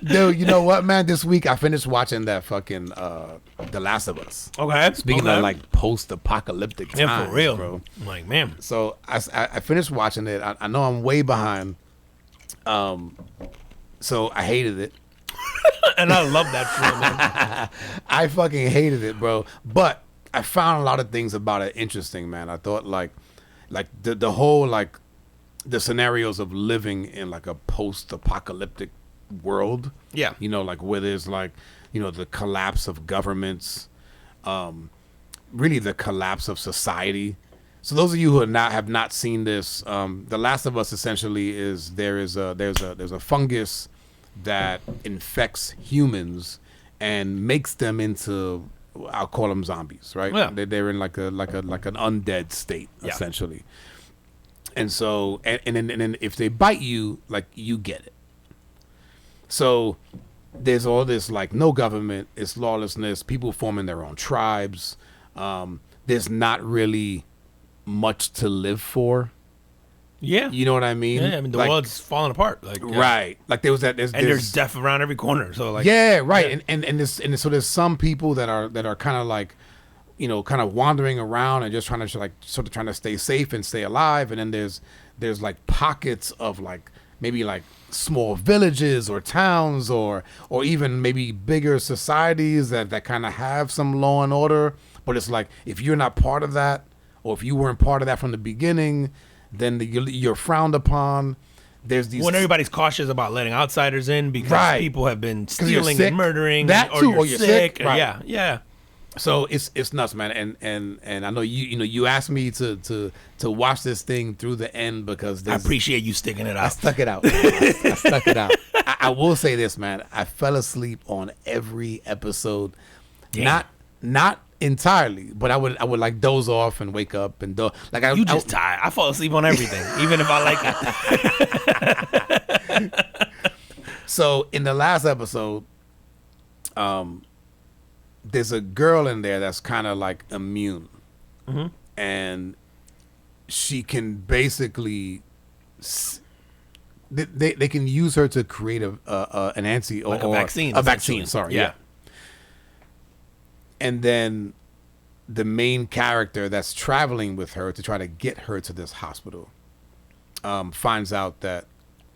Dude, you know what, man? This week I finished watching that fucking The Last of Us. Okay. Speaking of like post-apocalyptic times, Yeah, for real. bro. I'm like, man. So I finished watching it. I know I'm way behind. So I hated it. And I love that film, man. I fucking hated it, bro. But I found a lot of things about it interesting, man. I thought like the whole like the scenarios of living in like a post-apocalyptic world. Yeah. You know, like where there's like, you know, the collapse of governments, really the collapse of society. So those of you who have not seen this, The Last of Us essentially is there's a fungus that infects humans and makes them into, I'll call them zombies, right? Yeah. They're in like an undead state, Yeah. essentially. And so and then if they bite you, like you get it. So there's all this like no government, it's lawlessness, people forming their own tribes. There's not really much to live for. Yeah. You know what I mean? Yeah, I mean, the like, world's falling apart. Like, yeah. Right. Like there's There's death around every corner. So, like. yeah, right. Yeah. And so there's some people that are kind of like, you know, kind of wandering around and just trying to like sort of trying to stay safe and stay alive. And then there's like pockets of like maybe like small villages or towns or even maybe bigger societies that kind of have some law and order. But it's like if you're not part of that, or if you weren't part of that from the beginning, then you're frowned upon. There's these When everybody's cautious about letting outsiders in because Right. people have been you're stealing sick. and murdering, That or too, you're or you're sick. sick. Right. Yeah. So it's nuts, man. And I know you asked me to watch this thing through the end because I appreciate you sticking it I out. stuck it out. I stuck it out. I will say this, man. I fell asleep on every episode. Damn. Not entirely, but I would like doze off and wake up and like You just tired. I fall asleep on everything, even if I like it. So in the last episode, there's a girl in there that's kind of like immune, and she can basically they can use her to create an anti Like a vaccine. A vaccine, essentially. sorry, yeah. And then the main character that's traveling with her to try to get her to this hospital finds out that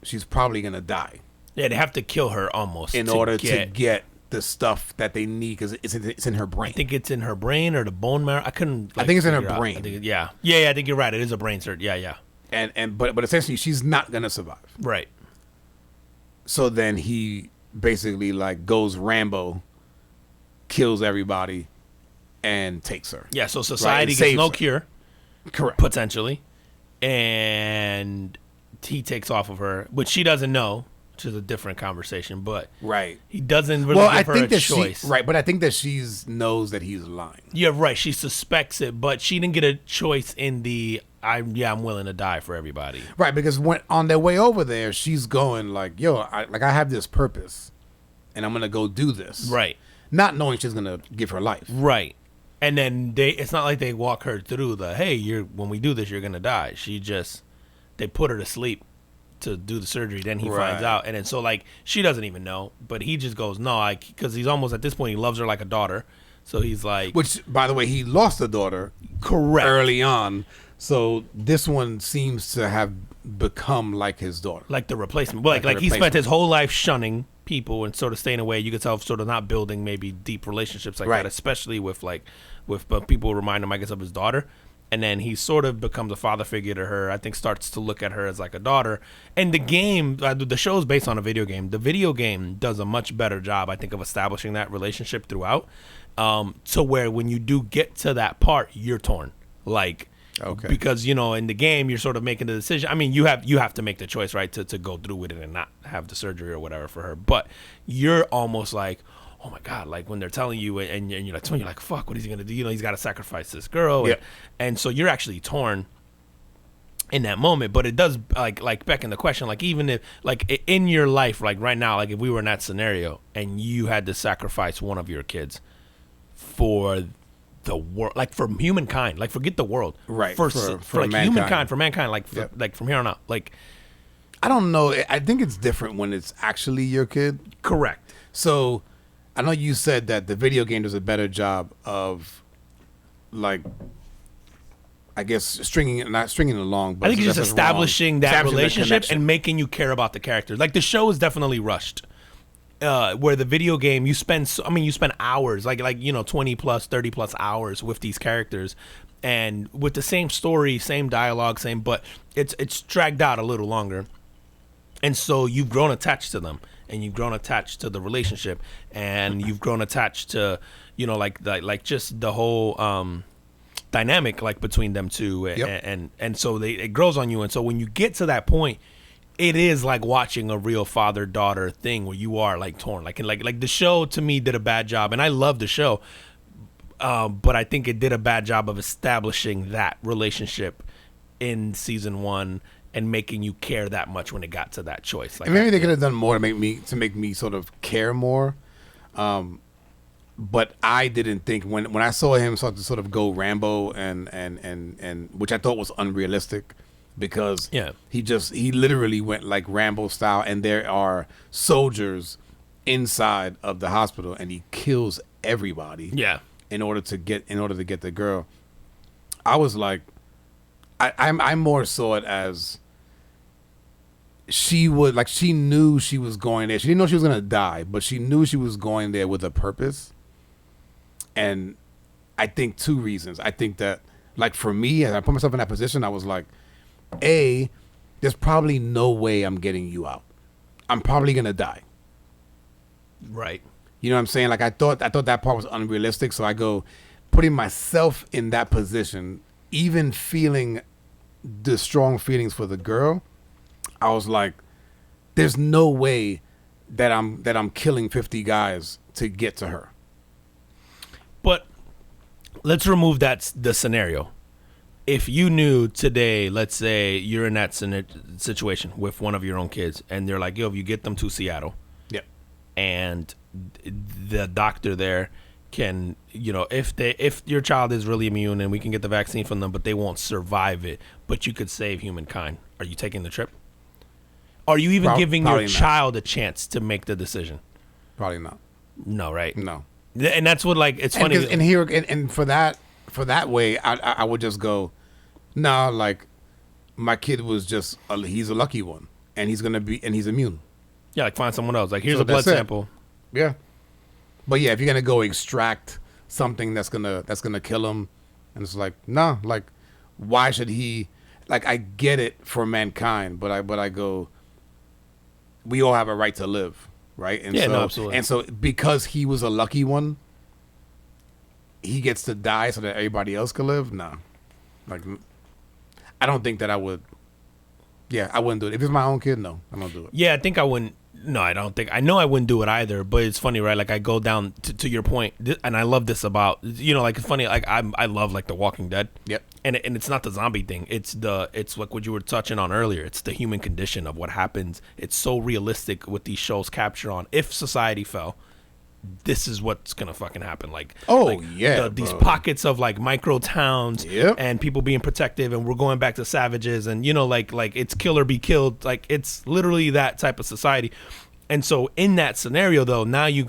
she's probably gonna die Yeah, they have to kill her almost in order to get the stuff that they need because it's in her brain. I think it's in her brain or the bone marrow. I couldn't. I think it's in her figure out. brain. I think yeah. I think you're right. It is a brain surgery. Yeah. But essentially she's not gonna survive. Right. So then he basically like goes Rambo, kills everybody, and takes her. Yeah. So society and gets saves no her. cure Correct. potentially, and he takes off of her, which she doesn't know, which is a different conversation. But Right. he doesn't really give her a choice. right, but I think that she knows that he's lying. Yeah, right. She suspects it, but she didn't get a choice in the I'm willing to die for everybody. Right, because when on their way over there, she's going like, "Yo, I have this purpose, and I'm gonna go do this." Right. Not knowing she's gonna give her life. Right. And then it's not like they walk her through hey, when we do this, you're gonna die. They put her to sleep to do the surgery. Then he finds out, and then so like she doesn't even know, but he just goes no, because he's almost at this point he loves her like a daughter. So he's like, which by the way, he lost a daughter, correct, early on. So this one seems to have become like his daughter, like the replacement. But like he spent his whole life shunning people and sort of staying away. You could tell sort of not building maybe deep relationships like that, especially with people who remind him, I guess, of his daughter. And then he sort of becomes a father figure to her. I think starts to look at her as like a daughter. And the game, the show is based on a video game. The video game does a much better job, I think, of establishing that relationship throughout. To where when you do get to that part, you're torn. Like, okay, because in the game you're sort of making the decision. I mean, you have to make the choice, right, to go through with it and not have the surgery or whatever for her. But you're almost like, oh my God, like when they're telling you and you're like, fuck, what is he gonna do? He's got to sacrifice this girl, and so you're actually torn in that moment. But it does like back in the question, like even if like in your life, like right now, like if we were in that scenario and you had to sacrifice one of your kids for the world, like for humankind, like forget the world, right? For like mankind. for mankind, like like from here on out, like I don't know. I think it's different when it's actually your kid. Correct. So I know you said that the video game does a better job of, like, I guess not stringing it along, but I think it's just establishing that relationship and making you care about the characters. Like the show is definitely rushed. Where the video game you spend hours, like 20 plus 30 plus hours with these characters, and with the same story, same dialogue, but it's dragged out a little longer, and so you've grown attached to them. And you've grown attached to the relationship, and you've grown attached to, like just the whole dynamic like between them two, and so it grows on you. And so when you get to that point, it is like watching a real father-daughter thing where you are like torn. Like the show to me did a bad job, and I love the show, but I think it did a bad job of establishing that relationship in season 1. And making you care that much when it got to that choice. Like maybe they could have done more to make me sort of care more. But I didn't think when I saw him start to sort of go Rambo and which I thought was unrealistic, because he literally went like Rambo style, and there are soldiers inside of the hospital and he kills everybody. Yeah. In order to get the girl. I was like, I more saw it as she knew she was going there. She didn't know she was going to die, but she knew she was going there with a purpose. And I think 2 reasons. I think that, like, for me, as I put myself in that position, I was like, A, there's probably no way I'm getting you out. I'm probably going to die. Right. You know what I'm saying? Like, I thought that part was unrealistic. So I go, putting myself in that position, even feeling the strong feelings for the girl, I was like, there's no way that I'm killing 50 guys to get to her. But let's remove the scenario. If you knew today, let's say you're in that situation with one of your own kids, and they're like, yo, if you get them to Seattle, and the doctor there can, if your child is really immune and we can get the vaccine from them, but they won't survive it, but you could save humankind, are you taking the trip? Are you even giving your child a chance to make the decision? Probably not. No, right? No. And that's what, like, it's funny. And for that way, I would just go, nah, like, my kid was just he's a lucky one, and he's immune. Yeah, like find someone else. Like, here's a blood sample. Yeah. But yeah, if you're gonna go extract something that's gonna kill him, and it's like, nah, like, why should he? Like, I get it for mankind, but I go, we all have a right to live, right? And yeah, so, no, absolutely. And so because he was a lucky one, he gets to die so that everybody else can live. Nah, like, I don't think that I would. Yeah, I wouldn't do it. If it's my own kid, no, I don't do it. Yeah, I think I wouldn't. No, I don't think. I know I wouldn't do it either. But it's funny, right? Like, I go down to your point, and I love this about, like, it's funny. Like, I love, like, The Walking Dead. Yep. And it's not the zombie thing. It's like what you were touching on earlier. It's the human condition of what happens. It's so realistic what these shows capture on. If society fell, this is what's gonna fucking happen. Like, these pockets of like micro towns, and people being protective, and we're going back to savages, and like it's kill or be killed. Like, it's literally that type of society. And so in that scenario, though, now you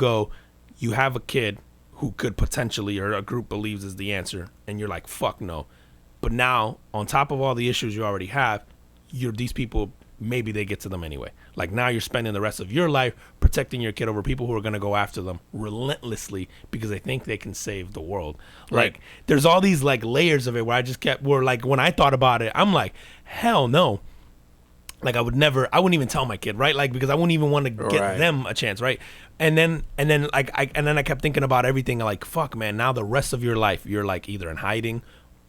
have a kid who could potentially, or a group believes is the answer, and you're like, fuck no. But now, on top of all the issues you already have, these people, maybe they get to them anyway. Like, now you're spending the rest of your life protecting your kid over people who are going to go after them relentlessly because they think they can save the world. Like, there's all these like layers of it where like, when I thought about it, I'm like, hell no. Like, I wouldn't even tell my kid, right? Like, because I wouldn't even want to get them a chance, right? And then I kept thinking about everything. Like, fuck, man. Now the rest of your life, you're like either in hiding,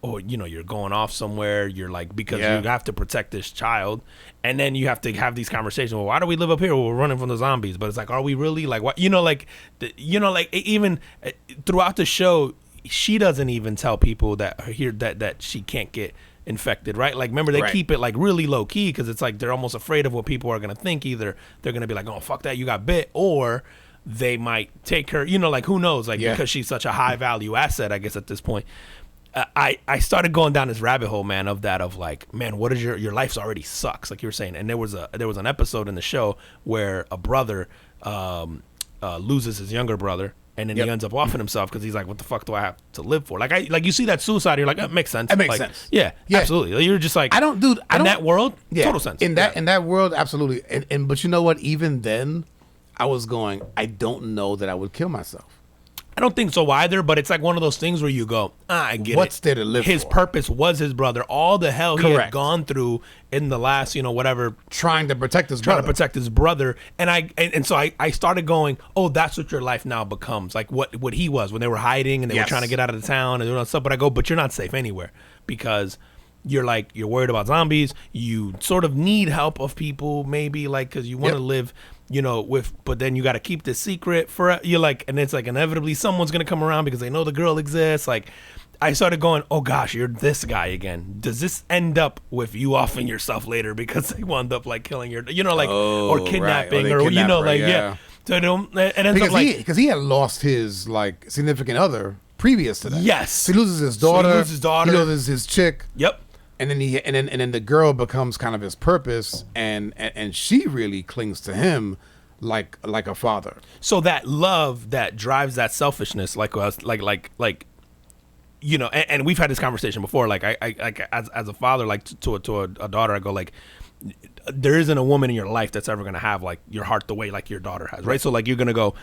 or you're going off somewhere. You're like, because you have to protect this child, and then you have to have these conversations. Well, why do we live up here? Well, we're running from the zombies. But it's like, are we really? Like, what? Even throughout the show, she doesn't even tell people that she can't get infected, right? Like, remember, they keep it like really low key because it's like they're almost afraid of what people are gonna think. Either they're gonna be like, oh, fuck that, you got bit, or they might take her, like, who knows, like, because she's such a high value asset, I guess, at this point. I started going down this rabbit hole, man, of like, man, what is your life's already sucks, like you were saying. And there was an episode in the show where a brother loses his younger brother, and then he ends up offing himself because he's like, what the fuck do I have to live for? Like you see that suicide, you're like, that makes sense. It makes like, sense. Yeah, absolutely. You're just like, in that world, total sense. In that world, absolutely. And but you know what? Even then, I was going, I don't know that I would kill myself. I don't think so either, but it's like one of those things where you go, I get What's there to live His for? purpose was his brother. All the hell he had gone through in the last, whatever. Trying to protect his brother. And so I started going, oh, that's what your life now becomes. Like what he was when they were hiding and they were trying to get out of the town and doing stuff. But I go, but you're not safe anywhere because you're worried about zombies. You sort of need help of people, maybe, like, because you want to live, but then you got to keep this secret for, you're like, and it's like inevitably someone's going to come around because they know the girl exists. Like, I started going, oh gosh, you're this guy again. Does this end up with you offing yourself later because they wound up like killing your, or kidnapping or, So it ends up like, because he had lost his like significant other previous to that. Yes. So he loses his daughter. He loses his chick. Yep. And then the girl becomes kind of his purpose, and she really clings to him like a father. So that love that drives that selfishness, and we've had this conversation before. Like I as a father, like to a daughter, I go like, there isn't a woman in your life that's ever gonna have like your heart the way like your daughter has, right? So like you're gonna go,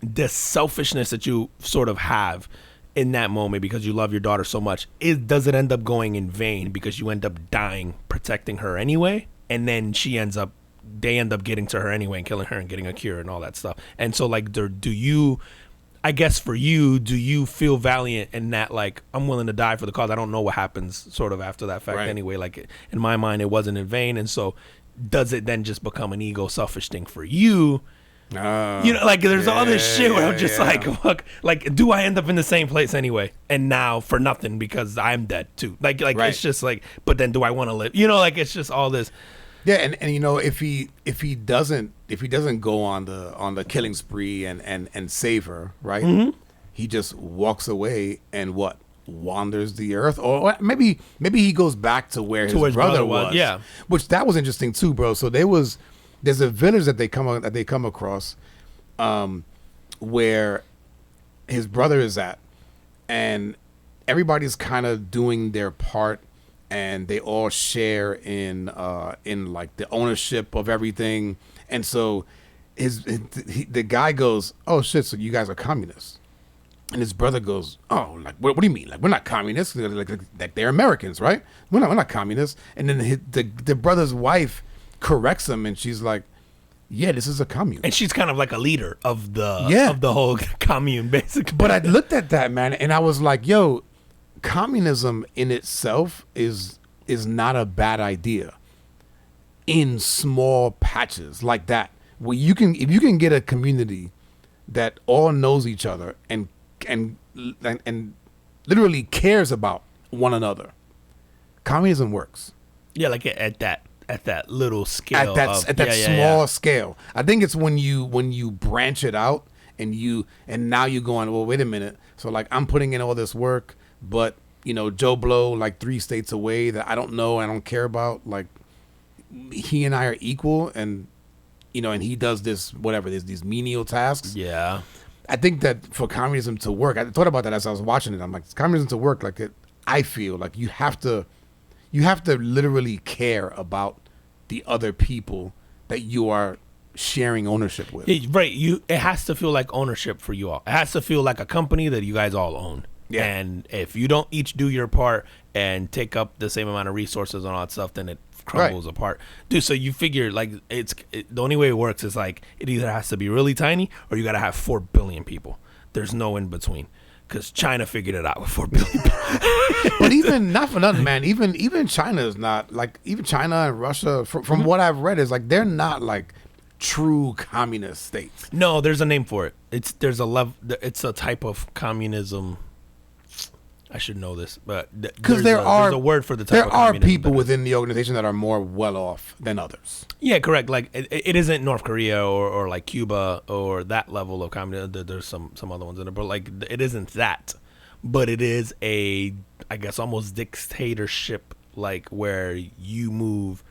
the selfishness that you sort of have in that moment because you love your daughter so much, does it end up going in vain because you end up dying protecting her anyway, and then they end up getting to her anyway and killing her and getting a cure and all that stuff. And so like, do you feel valiant in that, like, I'm willing to die for the cause? I don't know what happens sort of after that fact anyway. Like, in my mind, it wasn't in vain. And so does it then just become an ego selfish thing for you? Like, there's all this shit where I'm just like, fuck, like, do I end up in the same place anyway? And now for nothing because I'm dead too. Like it's just like, but then do I want to live? Like, it's just all this. Yeah, and if he doesn't go on the killing spree and save her, right? Mm-hmm. He just walks away and wanders the earth, or maybe he goes back to where his brother was. Yeah, which that was interesting too, bro. So there's a village that they come across, where his brother is at, and everybody's kind of doing their part, and they all share in like the ownership of everything. And so the guy goes, oh shit, so you guys are communists? And his brother goes, oh, like what do you mean? Like, we're not communists. Like they're Americans, right? We're not communists. And then the brother's wife corrects him, and she's like, yeah, this is a commune. And she's kind of like a leader of the whole commune, basically. But I looked at that, man, and I was like, yo, communism in itself is not a bad idea in small patches like that, where if you can get a community that all knows each other and literally cares about one another, communism works. Yeah, like at that little scale, at that small scale. I think it's when you branch it out and now you're going, well, wait a minute. So like I'm putting in all this work, but Joe Blow, like 3 states away that I don't know, I don't care about, like he and I are equal, and and he does this whatever, there's these menial tasks. Yeah. I think that for communism to work, I thought about that as I was watching it. I'm like, communism to work, like I feel like you have to literally care about the other people that you are sharing ownership with. Right. It has to feel like ownership for you all. It has to feel like a company that you guys all own. Yeah. And if you don't each do your part and take up the same amount of resources and all that stuff, then it crumbles apart. Dude, so you figure like the only way it works is like it either has to be really tiny or you got to have 4 billion people. There's no in between. Because China figured it out with 4 billion people. But even, not for nothing, man, even China is not, like, even China and Russia, from what I've read, is like, they're not like true communist states. No, there's a name for it. It's a type of communism. I should know this, but because there's a word for the type of communism. There are people within the organization that are more well off than others. Yeah, correct. Like it isn't North Korea or like Cuba or that level of communism. There's some other ones in it, but like it isn't that. But it is I guess almost dictatorship, like where you move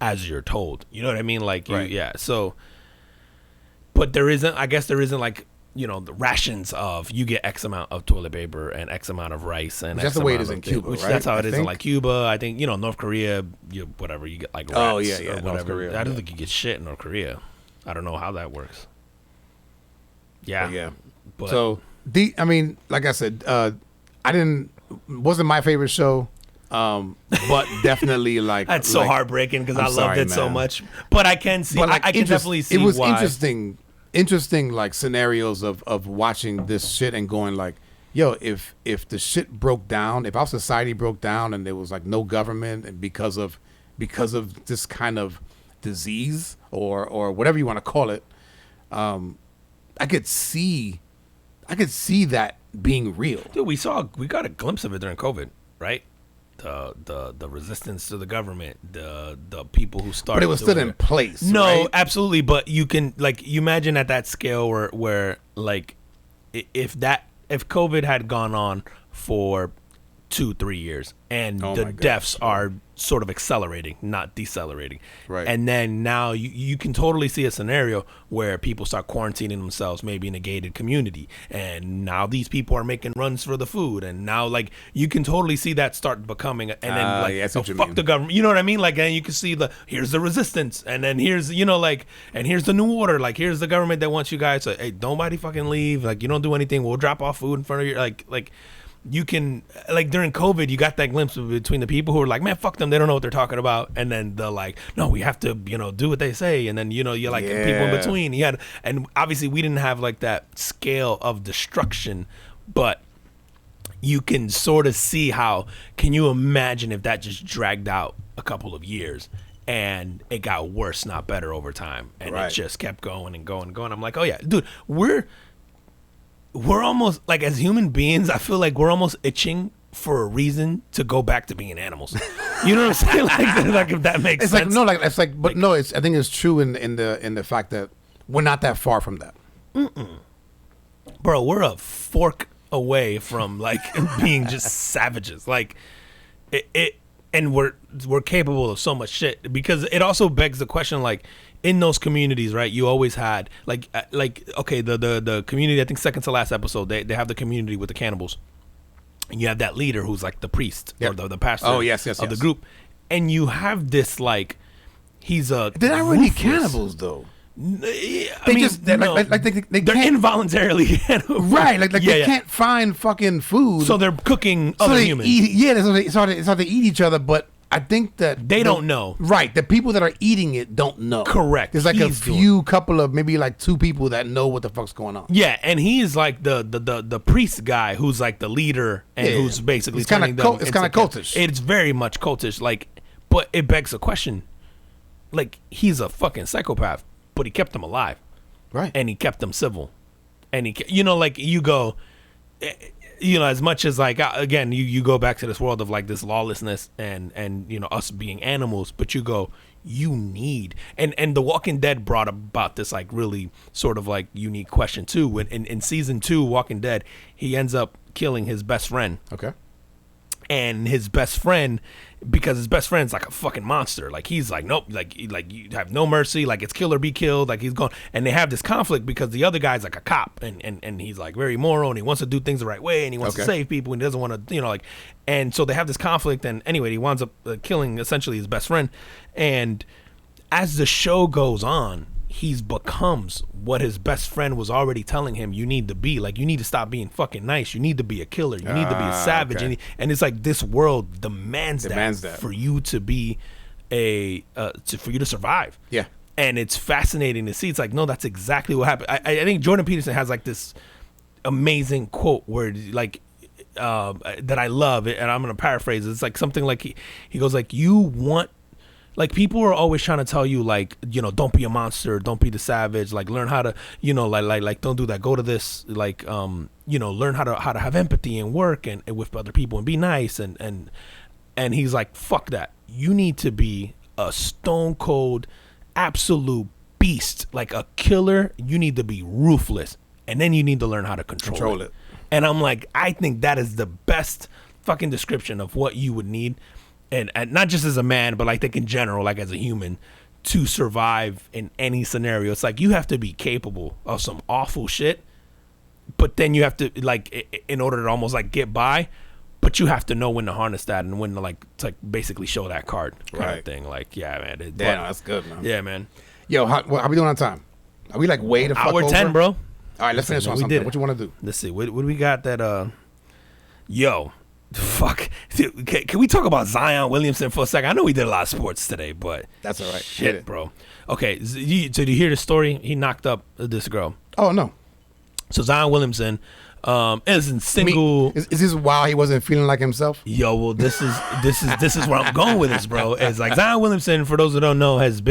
as you're told. You know what I mean? Like right. Yeah. So, but there isn't. I guess there isn't like. The rations of you get X amount of toilet paper and X amount of rice and that's the way it is in Cuba, right? That's how it is in like Cuba. I think North Korea, you get like rats or whatever. North Korea. I don't think you get shit in North Korea. I don't know how that works. Yeah, But so like I said, wasn't my favorite show, but definitely like that's so heartbreaking because I loved it so much. But I can see, but, like, I can definitely see it was why. interesting like scenarios of watching this shit and going like, yo, if the shit broke down, if our society broke down and there was like no government and because of this kind of disease or whatever you want to call it, I could see that being real. Dude, we got a glimpse of it during COVID, right? The resistance to the government, the people who started. But it was still in place. No, right? absolutely. But you can you imagine at that scale where like if COVID had gone on for 2-3 years and the deaths are sort of accelerating, not decelerating. Right. And then now you can totally see a scenario where people start quarantining themselves, maybe in a gated community. And now these people are making runs for the food. And now like you can totally see that start becoming, and then like, fuck the government. You know what I mean? Like, and you can see here's the resistance. And then here's, and here's the new order. Like, here's the government that wants you guys to, hey, nobody fucking leave. Like, you don't do anything. We'll drop off food in front of you. Like, you can, like during COVID, you got that glimpse between the people who are like, man, fuck them, they don't know what they're talking about, and then they're like, no, we have to, do what they say, and then you're like people in between. And obviously we didn't have like that scale of destruction, but you can sort of see how. Can you imagine if that just dragged out a couple of years and it got worse, not better over time, and it just kept going and going and going? I'm like, oh yeah, dude, we're almost like, as human beings, I feel like we're almost itching for a reason to go back to being animals. You know what I'm saying? Like if that makes sense. I think it's true in the fact that we're not that far from that. Bro, we're a fork away from like being just savages. Like and we're capable of so much shit, because it also begs the question, like, in those communities, right, you always had okay, the community, I think second to last episode, they have the community with the cannibals, and you have that leader who's like the priest or the pastor of the group, and you have this like, he's a they're not really cannibals though. They're involuntarily cannibals. Right, they can't find fucking food, so they're cooking other humans. So they eat each other, but I think that they don't know. Right, the people that are eating it don't know. Correct. There's like couple of maybe like 2 people that know what the fuck's going on. Yeah, and he's like the priest guy who's like the leader and who's basically it's kind of cultish. It's very much cultish. Like, but it begs a question. Like, he's a fucking psychopath, but he kept them alive, right? And he kept them civil, and he, like, you go, as much as like again, you go back to this world of like this lawlessness and us being animals, but you go, you need and The Walking Dead brought about this like really sort of like unique question too. When in season 2, Walking Dead, he ends up killing his best friend. Okay. And his best friend, because his best friend's like a fucking monster. Like he's like, nope, like you have no mercy. Like it's kill or be killed. Like he's gone. And they have this conflict because the other guy's like a cop and he's like very moral and he wants to do things the right way and he wants to save people and he doesn't want to, like. And so they have this conflict. And anyway, he winds up killing essentially his best friend. And as the show goes on, he's becomes what his best friend was already telling him you need to be. Like, you need to stop being fucking nice. You need to be a killer. You need to be a savage. Okay. And it's like this world demands that for you to be for you to survive. Yeah. And it's fascinating to see. It's like, no, that's exactly what happened. I think Jordan Peterson has like this amazing quote where like that I love it, and I'm gonna paraphrase it. It's like something like he goes like, you want, like, people are always trying to tell you, like, don't be a monster, don't be the savage, like, learn how to, like don't do that, go to this, like, learn how to have empathy and work and with other people and be nice, and he's like, fuck that. You need to be a stone cold, absolute beast, like a killer. You need to be ruthless, and then you need to learn how to control it. And I'm like, I think that is the best fucking description of what you would need. And not just as a man, but I think in general, like as a human, to survive in any scenario. It's like you have to be capable of some awful shit, but then you have to, like, in order to almost like get by, but you have to know when to harness that and when to like basically show that card kind of thing. Like, yeah, man. That's good, man. Yeah, man. Yo, how we doing on time? Are we like way the fuck hour over? 10, bro. All right, let's finish on something. What you want to do? Let's see. What do we got that, yo. Fuck. Can we talk about Zion Williamson for a second? I know we did a lot of sports today, but that's all right. Shit, bro. Okay, so do you hear the story? He knocked up this girl. Oh no. So Zion Williamson isn't single. Is this why he wasn't feeling like himself? Yo, well, this is where I'm going with this, bro. It's like Zion Williamson, for those who don't know, has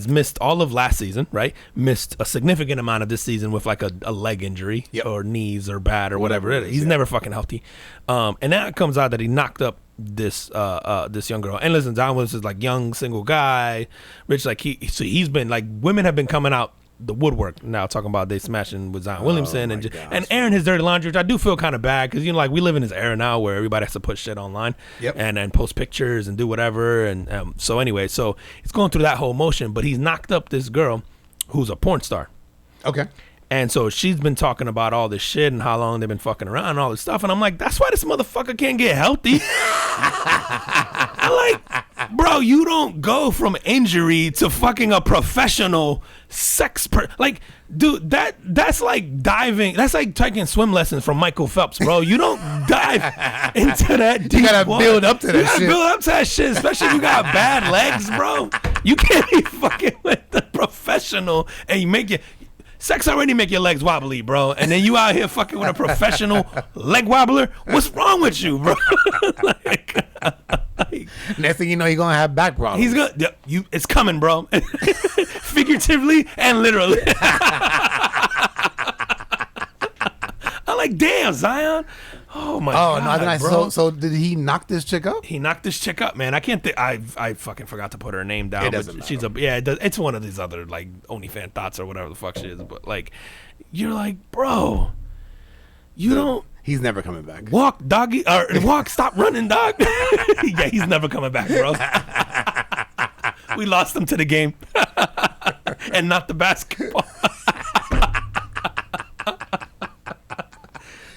missed all of last season, right? Missed a significant amount of this season with like a leg injury or knees or bad or whatever it is. He's never fucking healthy. And now it comes out that he knocked up this young girl. And listen, Zion Williamson's like young single guy, rich. Like he's been like, women have been coming out the woodwork now talking about they smashing with Zion Williamson and airing his dirty laundry, which I do feel kind of bad because like we live in this era now where everybody has to put shit online and post pictures and do whatever, and so anyway, so it's going through that whole motion, but he's knocked up this girl who's a porn star. Okay. And so she's been talking about all this shit and how long they've been fucking around and all this stuff. And I'm like, that's why this motherfucker can't get healthy. I'm like, bro, you don't go from injury to fucking a professional sex like, dude, that's like diving. That's like taking swim lessons from Michael Phelps, bro. You don't dive into that deep. You gotta build up to that shit. You gotta build up to that shit, especially if you got bad legs, bro. You can't be fucking with the professional and you make sex already make your legs wobbly, bro. And then you out here fucking with a professional leg wobbler. What's wrong with you, bro? Next thing you know, you're gonna have back problems. He's gonna it's coming, bro. Figuratively and literally. I'm like, damn, Zion. Oh my god. Bro. So did he knock this chick up? He knocked this chick up, man. I can't think. I fucking forgot to put her name down. It doesn't matter. It's one of these other like OnlyFans thoughts or whatever the fuck she is. But like, you're like, bro, you don't. He's never coming back. Walk, doggy, or walk. Stop running, dog. Yeah, he's never coming back, bro. We lost him to the game, and not the basketball.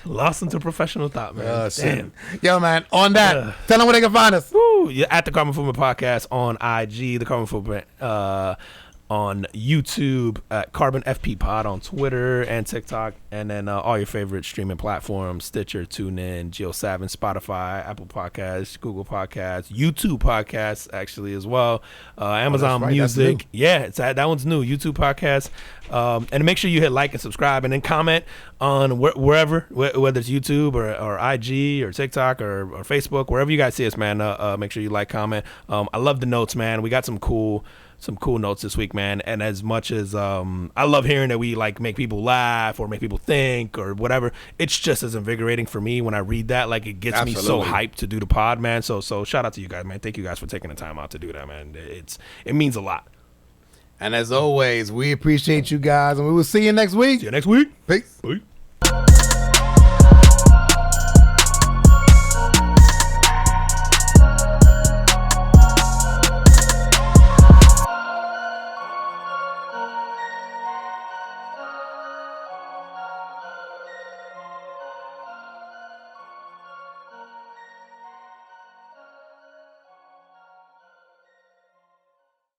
Lost into professional thought, man. Damn. Yo, man, on that, tell them where they can find us. Woo. You're at the Carbon Footprint Podcast on IG, the Carbon Footprint on YouTube, at Carbon FP Pod on Twitter and TikTok, and then all your favorite streaming platforms: Stitcher, TuneIn, Geo7, Spotify, Apple Podcasts, Google Podcasts, YouTube Podcasts, actually as well, Amazon Music. Yeah, it's that one's new. YouTube Podcasts, and make sure you hit like and subscribe, and then comment on wherever, whether it's YouTube or IG or TikTok or Facebook, wherever you guys see us, man. Make sure you like, comment. I love the notes, man. We got some cool cool notes this week, man. And as much as I love hearing that we like make people laugh or make people think or whatever, it's just as invigorating for me when I read that. Like it gets me so hyped to do the pod, man. So shout out to you guys, man. Thank you guys for taking the time out to do that, man. It means a lot. And as always, we appreciate you guys, and we will see you next week. See you next week. Peace. Peace.